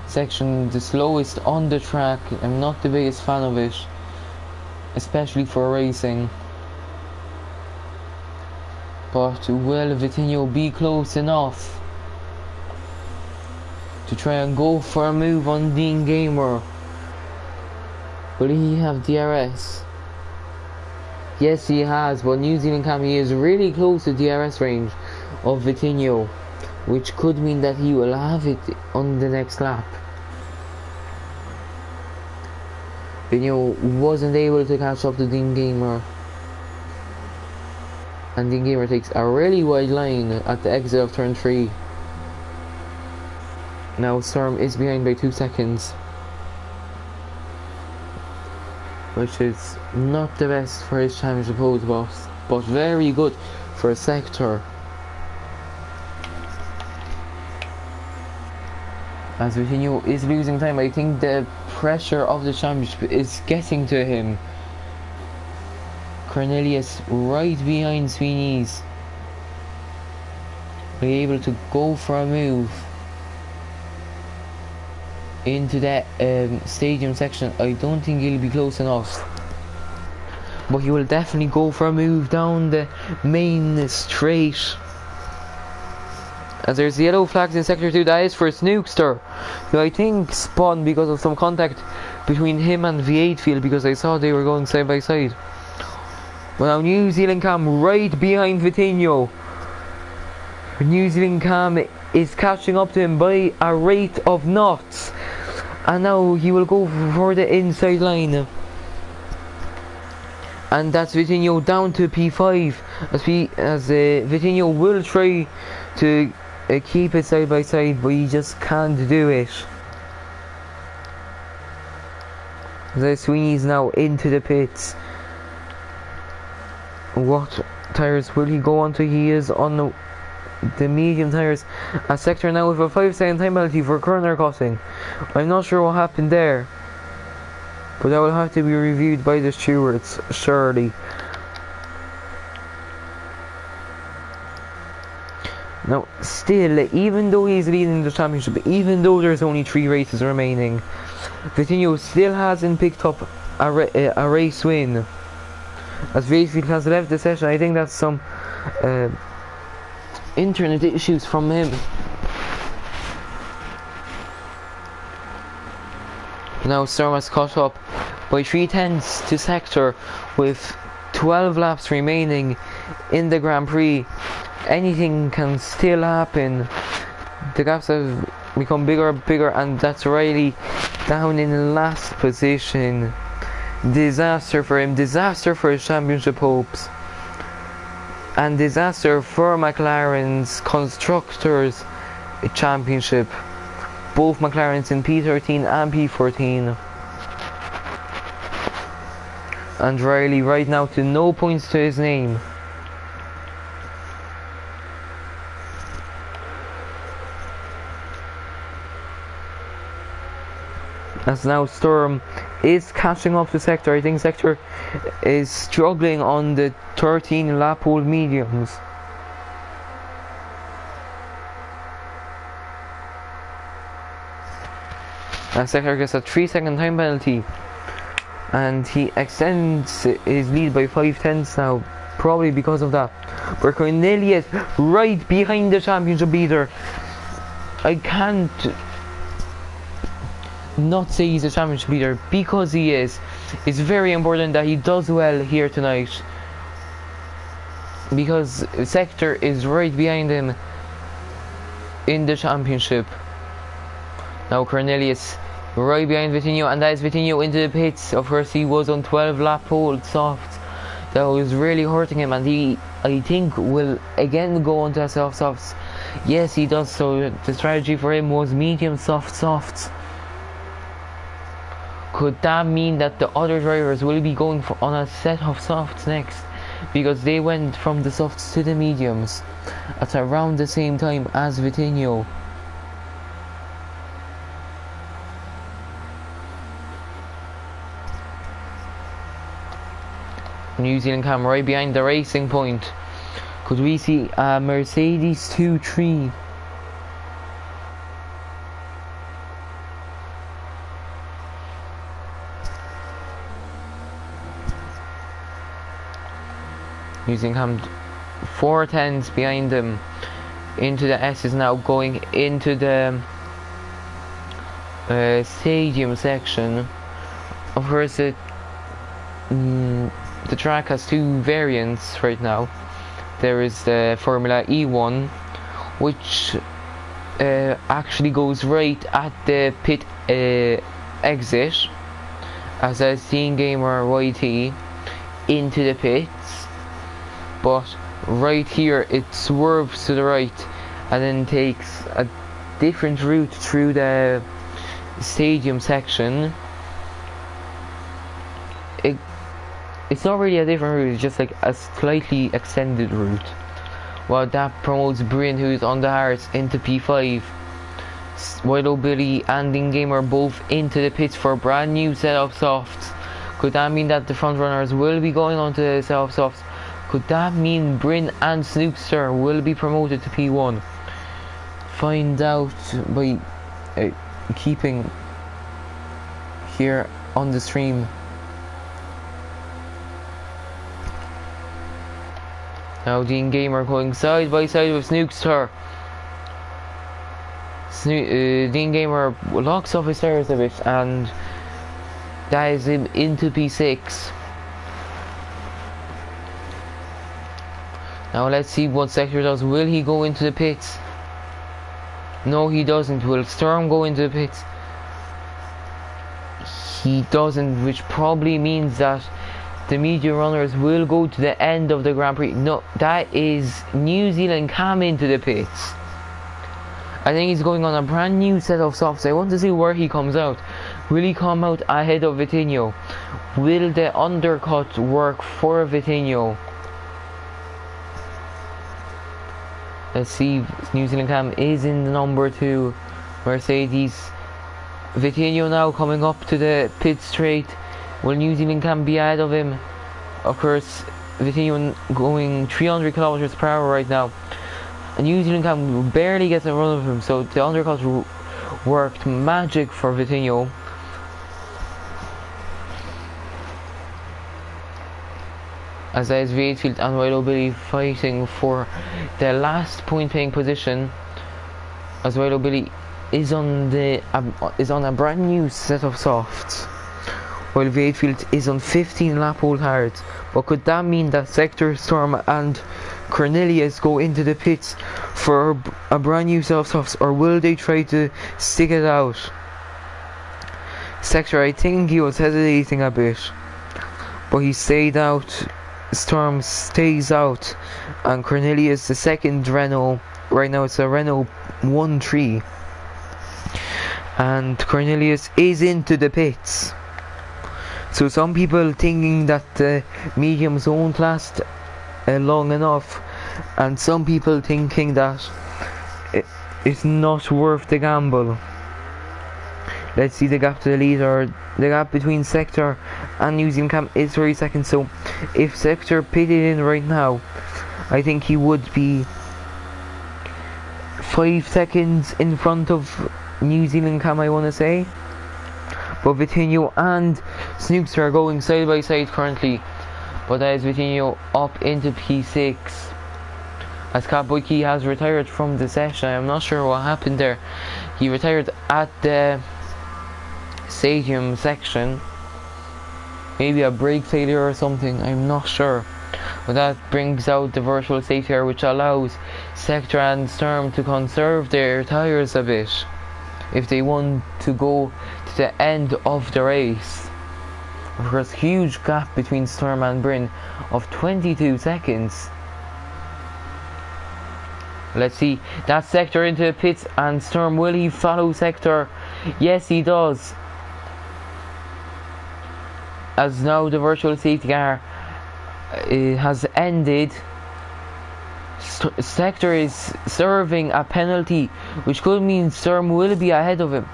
[SPEAKER 1] section, the slowest on the track. I'm not the biggest fan of it, especially for racing. But will Vitinho be close enough to try and go for a move on Dean Gamer? Will he have DRS? Yes, he has, but New Zealand Cammy is really close to DRS range of Vitinho, which could mean that he will have it on the next lap. Vitinho wasn't able to catch up to Dean Gamer, and Dean Gamer takes a really wide line at the exit of turn 3. Now Storm is behind by 2 seconds, which is not the best for his championship pole, but very good for Sector. As Vitinho is losing time, I think the pressure of the championship is getting to him. Cornelius right behind Sweeney's, be able to go for a move into that stadium section. I don't think he'll be close enough, but he will definitely go for a move down the main straight. As there's yellow flags in Sector 2, that is for Snookster, who I think spun because of some contact between him and V8 field, because I saw they were going side by side. But now New Zealand Cam right behind Vitinho. New Zealand Cam is catching up to him by a rate of knots. And now he will go for the inside line. And that's Vitinho down to P5. As Vitinho will try to keep it side by side, but he just can't do it. The Sweeney's now into the pits. What tyres will he go onto? He is on the medium tyres. A Sector now with a 5-second time penalty for corner crossing. I'm not sure what happened there, but that will have to be reviewed by the stewards, surely. Now, still, even though he's leading the championship, even though there's only 3 races remaining, Vitinho still hasn't picked up a race win. As Vayfield has left the session, I think that's some internet issues from him. Now Storm has caught up by 3/10 to Sector with 12 laps remaining in the Grand Prix. Anything can still happen. The gaps have become bigger and bigger, and that's Riley down in last position. Disaster for him, disaster for his championship hopes, and disaster for McLaren's Constructors Championship. Both McLarens in P13 and P14. And Riley right now to no points to his name. As now Storm is catching up to Sector. I think Sector is struggling on the 13 lap old mediums. And Sector gets a 3-second time penalty, and he extends his lead by 5/10 now, probably because of that. But Cornelius right behind the championship leader. I can't not say he's a championship leader, because he is. It's very important that he does well here tonight, because Sector is right behind him in the championship. Now Cornelius right behind Vitinho, and that is Vitinho into the pits. Of course, he was on 12 lap hold soft. That was really hurting him, and he, I think, will again go on to soft softs. Yes, he does. So the strategy for him was medium soft softs. Could that mean that the other drivers will be going on a set of softs next? Because they went from the softs to the mediums at around the same time as Vitinho. New Zealand Cam right behind the racing point. Could we see a Mercedes 2-3? New Zealand Cam 4/10s behind them into the S's now, going into the stadium section. Of course, the track has 2 variants right now. There is the Formula E one, which actually goes right at the pit exit as a Scene Gamer YT into the pits. But right here it swerves to the right and then takes a different route through the stadium section. It's not really a different route, it's just like a slightly extended route. Well, that promotes Bryn, who's on the hards, into P5. Wido Billy and In-Game are both into the pits for a brand new set of softs. Could that mean that the front runners will be going on to the set of softs? Could that mean Bryn and Snookster will be promoted to P1? Find out by keeping here on the stream. Now the In-Game are going side by side with Snookster. Dean Gamer locks off his tires a bit, and that is him into P6. Now let's see what Sector does. Will he go into the pits? No, he doesn't. Will Storm go into the pits? He doesn't, which probably means that the media runners will go to the end of the Grand Prix. No, that is New Zealand Cam into the pits. I think he's going on a brand new set of softs. I want to see where he comes out. Will he come out ahead of Vitinho? Will the undercut work for Vitinho? Let's see. New Zealand Cam is in the number 2 Mercedes. Vitinho now coming up to the pit straight. Will New Zealand Cam be ahead of him? Of course, Vitinho going 300 kilometers per hour right now. And New Zealand Cam barely gets a run of him, so the undercut worked magic for Vitinho. As that is Wakefield and Willow Billy fighting for the last point paying position, as Willow Billy is on a brand new set of softs, while Wakefield is on 15 lap old hards. But could that mean that Sector, Storm and Cornelius go into the pits for a brand new set of softs, or will they try to stick it out? Sector, I think he was hesitating a bit, but he stayed out. Storm stays out, and Cornelius, the second Renault, right now it's a Renault 1-3, and Cornelius is into the pits. So some people thinking that the mediums won't last long enough, and some people thinking that it's not worth the gamble. Let's see the gap to the leader. The gap between Sector and New Zealand Cam is 30 seconds. So if Sector pitted in right now, I think he would be 5 seconds in front of New Zealand Cam, I want to say. But Vitinho and Snooks are going side by side currently. But that is Vitinho up into P6. As Catboy Key has retired from the session. I'm not sure what happened there. He retired at the stadium section. Maybe a brake failure or something, I'm not sure. But that brings out the virtual safety car, which allows Sector and Storm to conserve their tyres a bit if they want to go to the end of the race. Of course, huge gap between Storm and Bryn of 22 seconds. Let's see, that Sector into the pits, and Storm, will he follow Sector? Yes, he does. As now the virtual safety car has ended, Sector is serving a penalty, which could mean Storm will be ahead of him.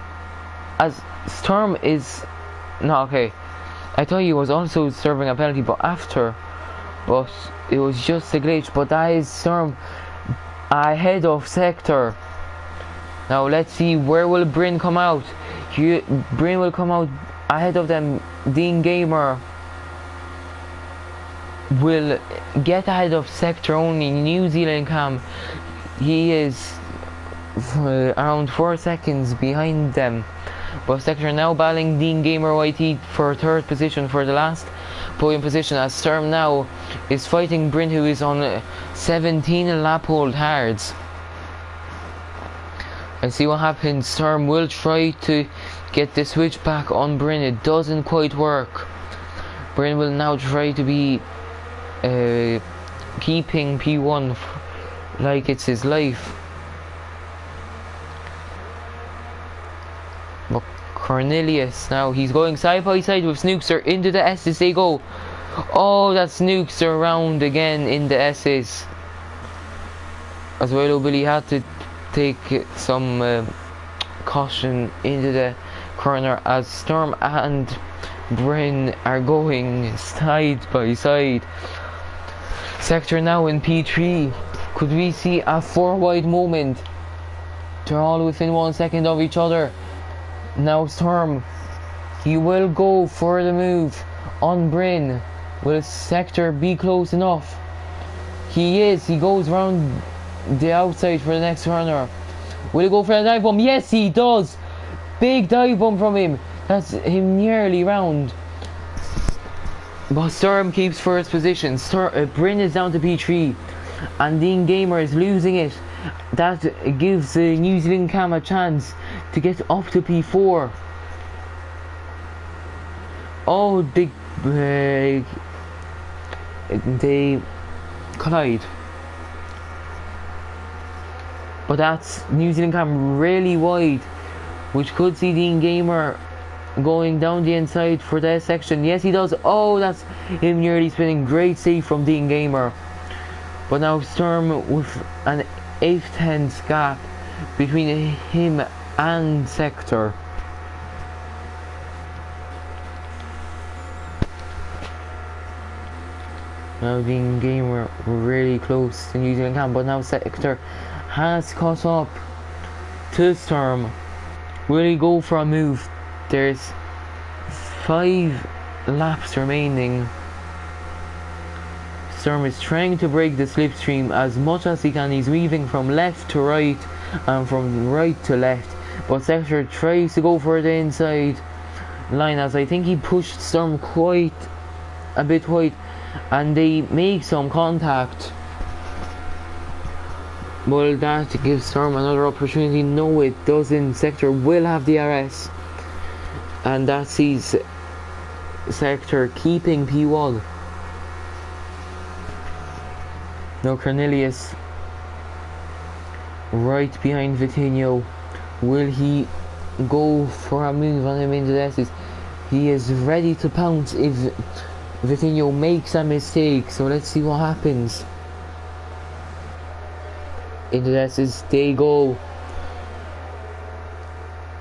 [SPEAKER 1] As Storm is... No, okay. I thought he was also serving a penalty, but it was just a glitch. But that is Storm ahead of Sector. Now let's see, where will Bryn come out? Bryn will come out ahead of them. Dean Gamer will get ahead of Sector only. New Zealand Cam, he is around 4 seconds behind them. But Sector now battling Dean Gamer YT for 3rd position for the last podium position, as Storm now is fighting Bryn, who is on 17 lap hold hards. Let's see what happens. Storm will try to get the switch back on Bryn. It doesn't quite work. Bryn will now try to be keeping P1 like it's his life. But Cornelius now, he's going side by side with Snookster into the S's. They go. Oh, that Snookster around again in the S's. As well, Billy had to take some caution into the corner, as Storm and Bryn are going side by side. Sector now in P3. Could we see a 4 wide moment? They're all within 1 second of each other. Now Storm, he will go for the move on Bryn. Will Sector be close enough? He is. He goes round the outside for the next corner. Will he go for a dive bomb? Yes, he does. Big dive bomb from him. That's him nearly round. But Sturm keeps first position. Bryn is down to P3. And Dean Gamer is losing it. That gives the New Zealand cam a chance to get up to P4. Oh, they collide. But that's New Zealand cam really wide, which could see Dean Gamer going down the inside for that section. Yes, he does. Oh, that's him nearly spinning. Great save from Dean Gamer. But now Sturm with an 8/10 gap between him and Sector. Now Dean Gamer really close to New Zealand cam, but now Sector has caught up to Sturm. Will he go for a move? There's 5 laps remaining. Sturm is trying to break the slipstream as much as he can. He's weaving from left to right and from right to left, but Sector tries to go for the inside line, as I think he pushed Sturm quite a bit wide, and they make some contact. Well, that gives Sturm another opportunity. No, it doesn't. Sector will have the RS, and that sees Sector keeping P1. Now Cornelius right behind Vitinho. Will he go for a move on him into the S's? He is ready to pounce if Vitinho makes a mistake, so let's see what happens. Into the S's they go.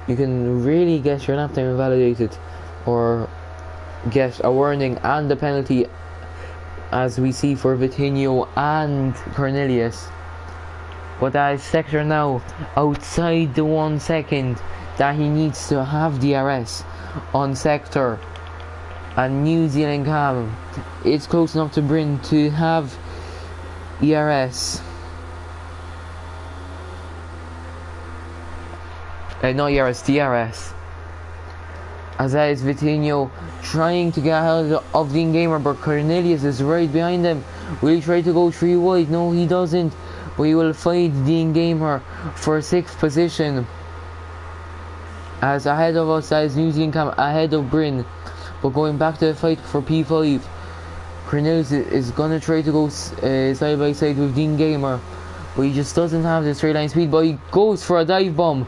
[SPEAKER 1] You can really get your lap time invalidated or get a warning and a penalty, as we see for Vitinho and Cornelius. But that is Sector now outside the 1 second that he needs to have DRS on Sector. And New Zealand cam, it's close enough to Bryn to have ERS. Not ERS, DRS. As that is Vitinho trying to get out of the Gamer, but Cornelius is right behind him. Will he try to go 3 wide? No, he doesn't. But he will fight the Gamer for 6th position. As ahead of us, that is New Zealand cam ahead of Bryn. But going back to the fight for P5, Cornelius is going to try to go side by side with Dean Gamer, but he just doesn't have the straight line speed. But he goes for a dive bomb,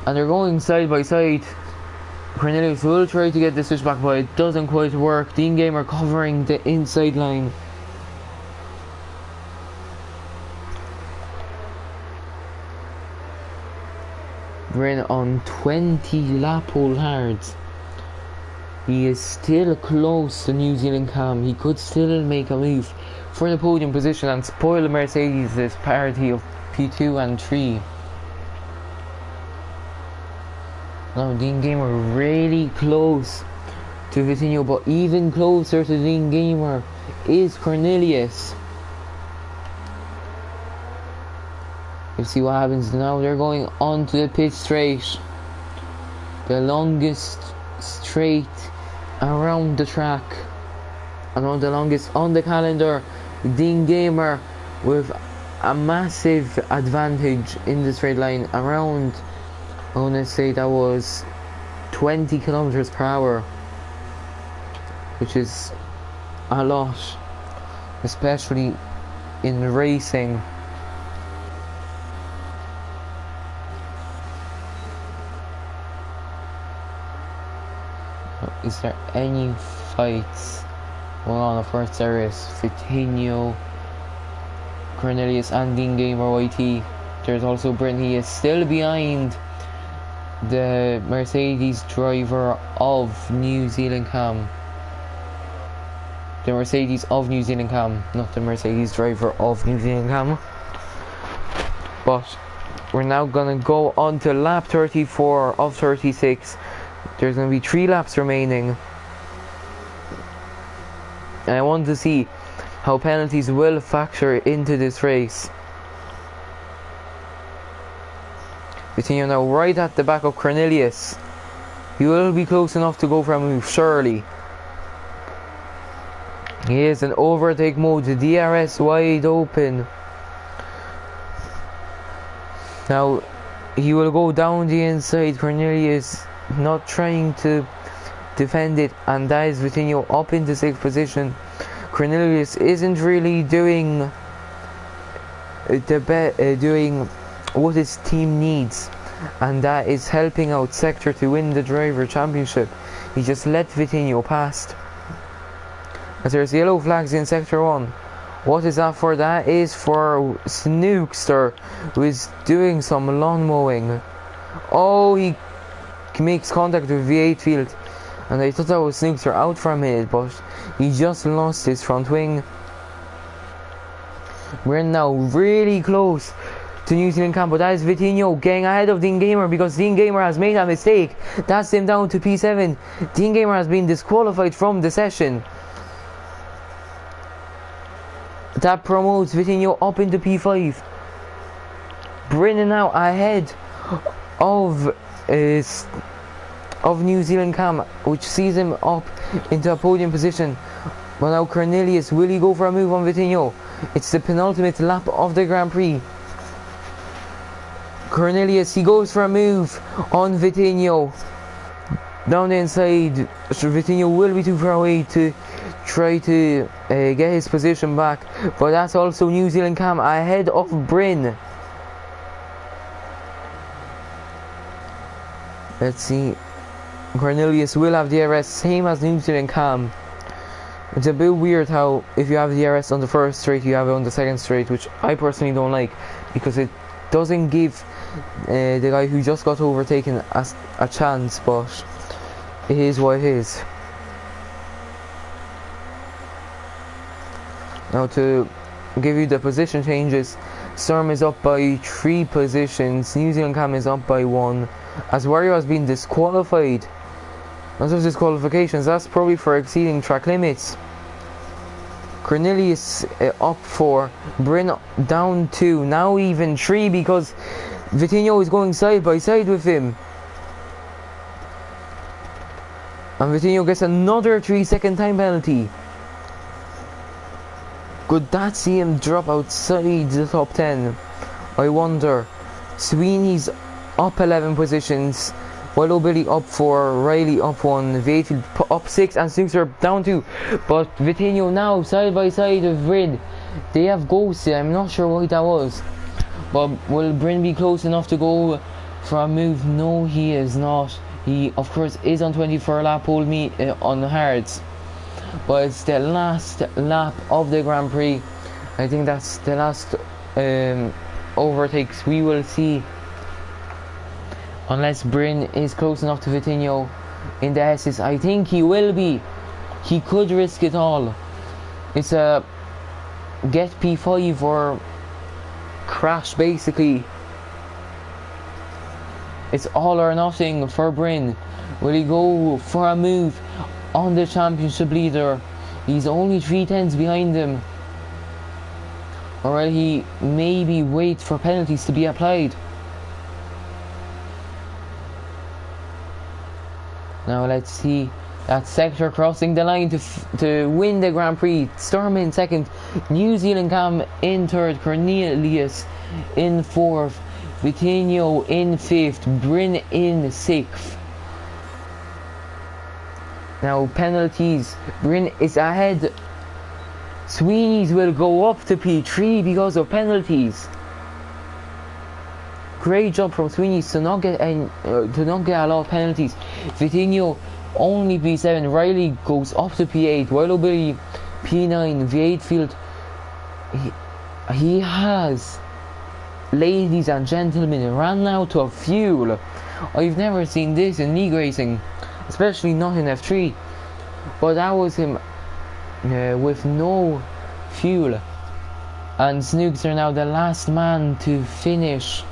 [SPEAKER 1] and they're going side by side. Cornelius will try to get the switch back, but it doesn't quite work. Dean Gamer covering the inside line. Bryn on 20 lap hole hards. He is still close to New Zealand cam. He could still make a move for the podium position and spoil Mercedes' parity of P2 and 3. Now Dean Gamer really close to Vitinho, but even closer to Dean Gamer is Cornelius. Let's see what happens now. They're going onto the pit straight, the longest straight around the track, and the longest on the calendar. Dean Gamer with a massive advantage in the straight line, around, I want to say that was 20 kilometers per hour, which is a lot, especially in racing. Is there any fights going on? Of course there is. Vitinho, Cornelius and Dean Gamer YT. There's also Bryn. He is still behind the Mercedes driver of New Zealand cam. The Mercedes of New Zealand cam, not the Mercedes driver of New Zealand cam. But we're now gonna go on to lap 34 of 36. There's going to be 3 laps remaining, and I want to see how penalties will factor into this race. Vitinho now right at the back of Cornelius. He will be close enough to go for a move, surely. He is in overtake mode, the DRS wide open. Now he will go down the inside, Cornelius not trying to defend it, and that is Vitinho up into 6th position. Cornelius isn't really doing doing what his team needs, and that is helping out Sector to win the Driver Championship. He just let Vitinho past. As there's yellow flags in Sector 1. What is that for? That is for Snookster, who is doing some lawn mowing. Oh, he makes contact with V8 field, and I thought that was Snookster out for a minute, but he just lost his front wing. We're now really close to New Zealand camp, but that is Vitinho getting ahead of Dean Gamer, because Dean Gamer has made a mistake. That's him down to P7. Dean Gamer has been disqualified from the session. That promotes Vitinho up into P5. Brennan now ahead of New Zealand Cam, which sees him up into a podium position. But now Cornelius, will he go for a move on Vitinho? It's the penultimate lap of the Grand Prix. Cornelius, he goes for a move on Vitinho. Down the inside, Vitinho will be too far away to try to get his position back, but that's also New Zealand Cam ahead of Bryn. Let's see, Cornelius will have DRS, same as New Zealand Cam. It's a bit weird how if you have DRS on the first straight, you have it on the second straight, which I personally don't like, because it doesn't give the guy who just got overtaken a chance, but it is what it is. Now to give you the position changes, Storm is up by 3 positions, New Zealand Cam is up by 1, as Wario has been disqualified. As of disqualifications, that's probably for exceeding track limits. Cornelius up 4, Bryn down 2, now even 3 because Vitinho is going side by side with him. And Vitinho gets another 3-second time penalty. Could that see him drop outside the top 10? I wonder. Sweeney's up 11 positions, Willow Billy up 4, Riley up 1, Vayfield up 6, and Snookster down 2. But Vitinho now side by side with Bryn. They have ghosted, I'm not sure why that was. But will Bryn be close enough to go for a move? No, he is not. He of course is on 24 lap, hold me on the hards. But it's the last lap of the Grand Prix. I think that's the last overtakes we will see, unless Bryn is close enough to Vitinho in the S's. I think he will be. He could risk it all. It's a get P5 or crash basically. It's all or nothing for Bryn. Will he go for a move on the championship leader? He's only 3/10 behind him. Or will he maybe wait for penalties to be applied? Now let's see that Sector crossing the line to win the Grand Prix. Storm in 2nd, New Zealand Cam in 3rd, Cornelius in 4th, Vitinho in 5th, Bryn in 6th. Now penalties, Bryn is ahead. Sweeney's will go up to P3 because of penalties. Great job from Sweeney's to not get a lot of penalties. Vitinho only P7, Riley goes up to P8, Willow Billy P9, V8 field. He has, ladies and gentlemen, ran out of fuel. I've never seen this in league racing, especially not in F3. But that was him with no fuel. And Snooks are now the last man to finish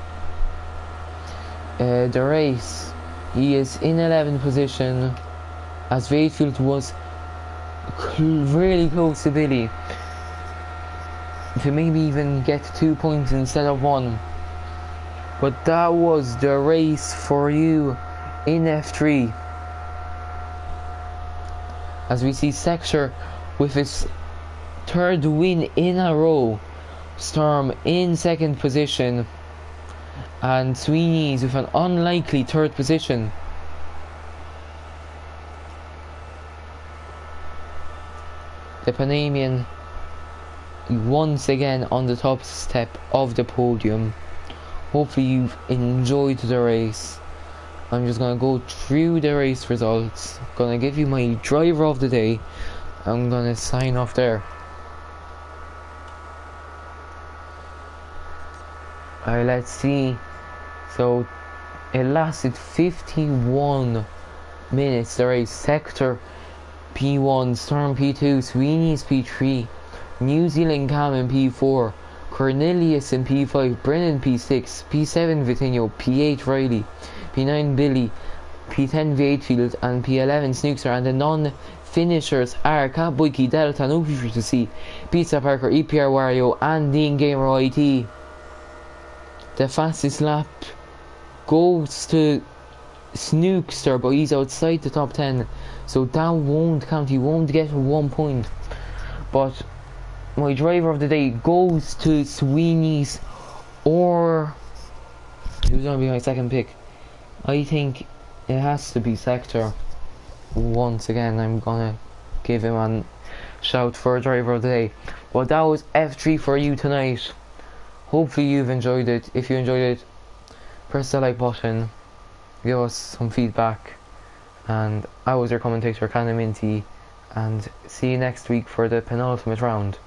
[SPEAKER 1] the race. He is in 11th position, as Vayfield was really close to Billy to maybe even get 2 points instead of 1. But that was the race for you in F3. As we see Sector with his third win in a row, Storm in second position, and Sweeney's with an unlikely third position. The Panamanian once again on the top step of the podium. Hopefully you've enjoyed the race. I'm just going to go through the race results. I'm going to give you my driver of the day. I'm going to sign off there. Alright, let's see. So it lasted 51 minutes, the race. Sector P1, Storm P2, Sweeney's P3, New Zealand Cam in P4, Cornelius in P5, Brennan P6, P7 Vitinho, P8 Riley, P9 Billy, P10 Vatefield, and P11 Snookster. And the non-finishers are Catboyki, Delta, No to C, Pizza Parker, EPR Wario, and Dean Gamer IT. The fastest lap goes to Snookster, but he's outside the top 10, so that won't count. He won't get 1 point. But my driver of the day goes to Sweeney's, or who's going to be my second pick? I think it has to be Sector. Once again, I'm gonna give him a shout for a driver of the day. But that was F3 for you tonight. Hopefully you've enjoyed it. If you enjoyed it, press the like button, give us some feedback, and I was your commentator, Canon Minty, and see you next week for the penultimate round.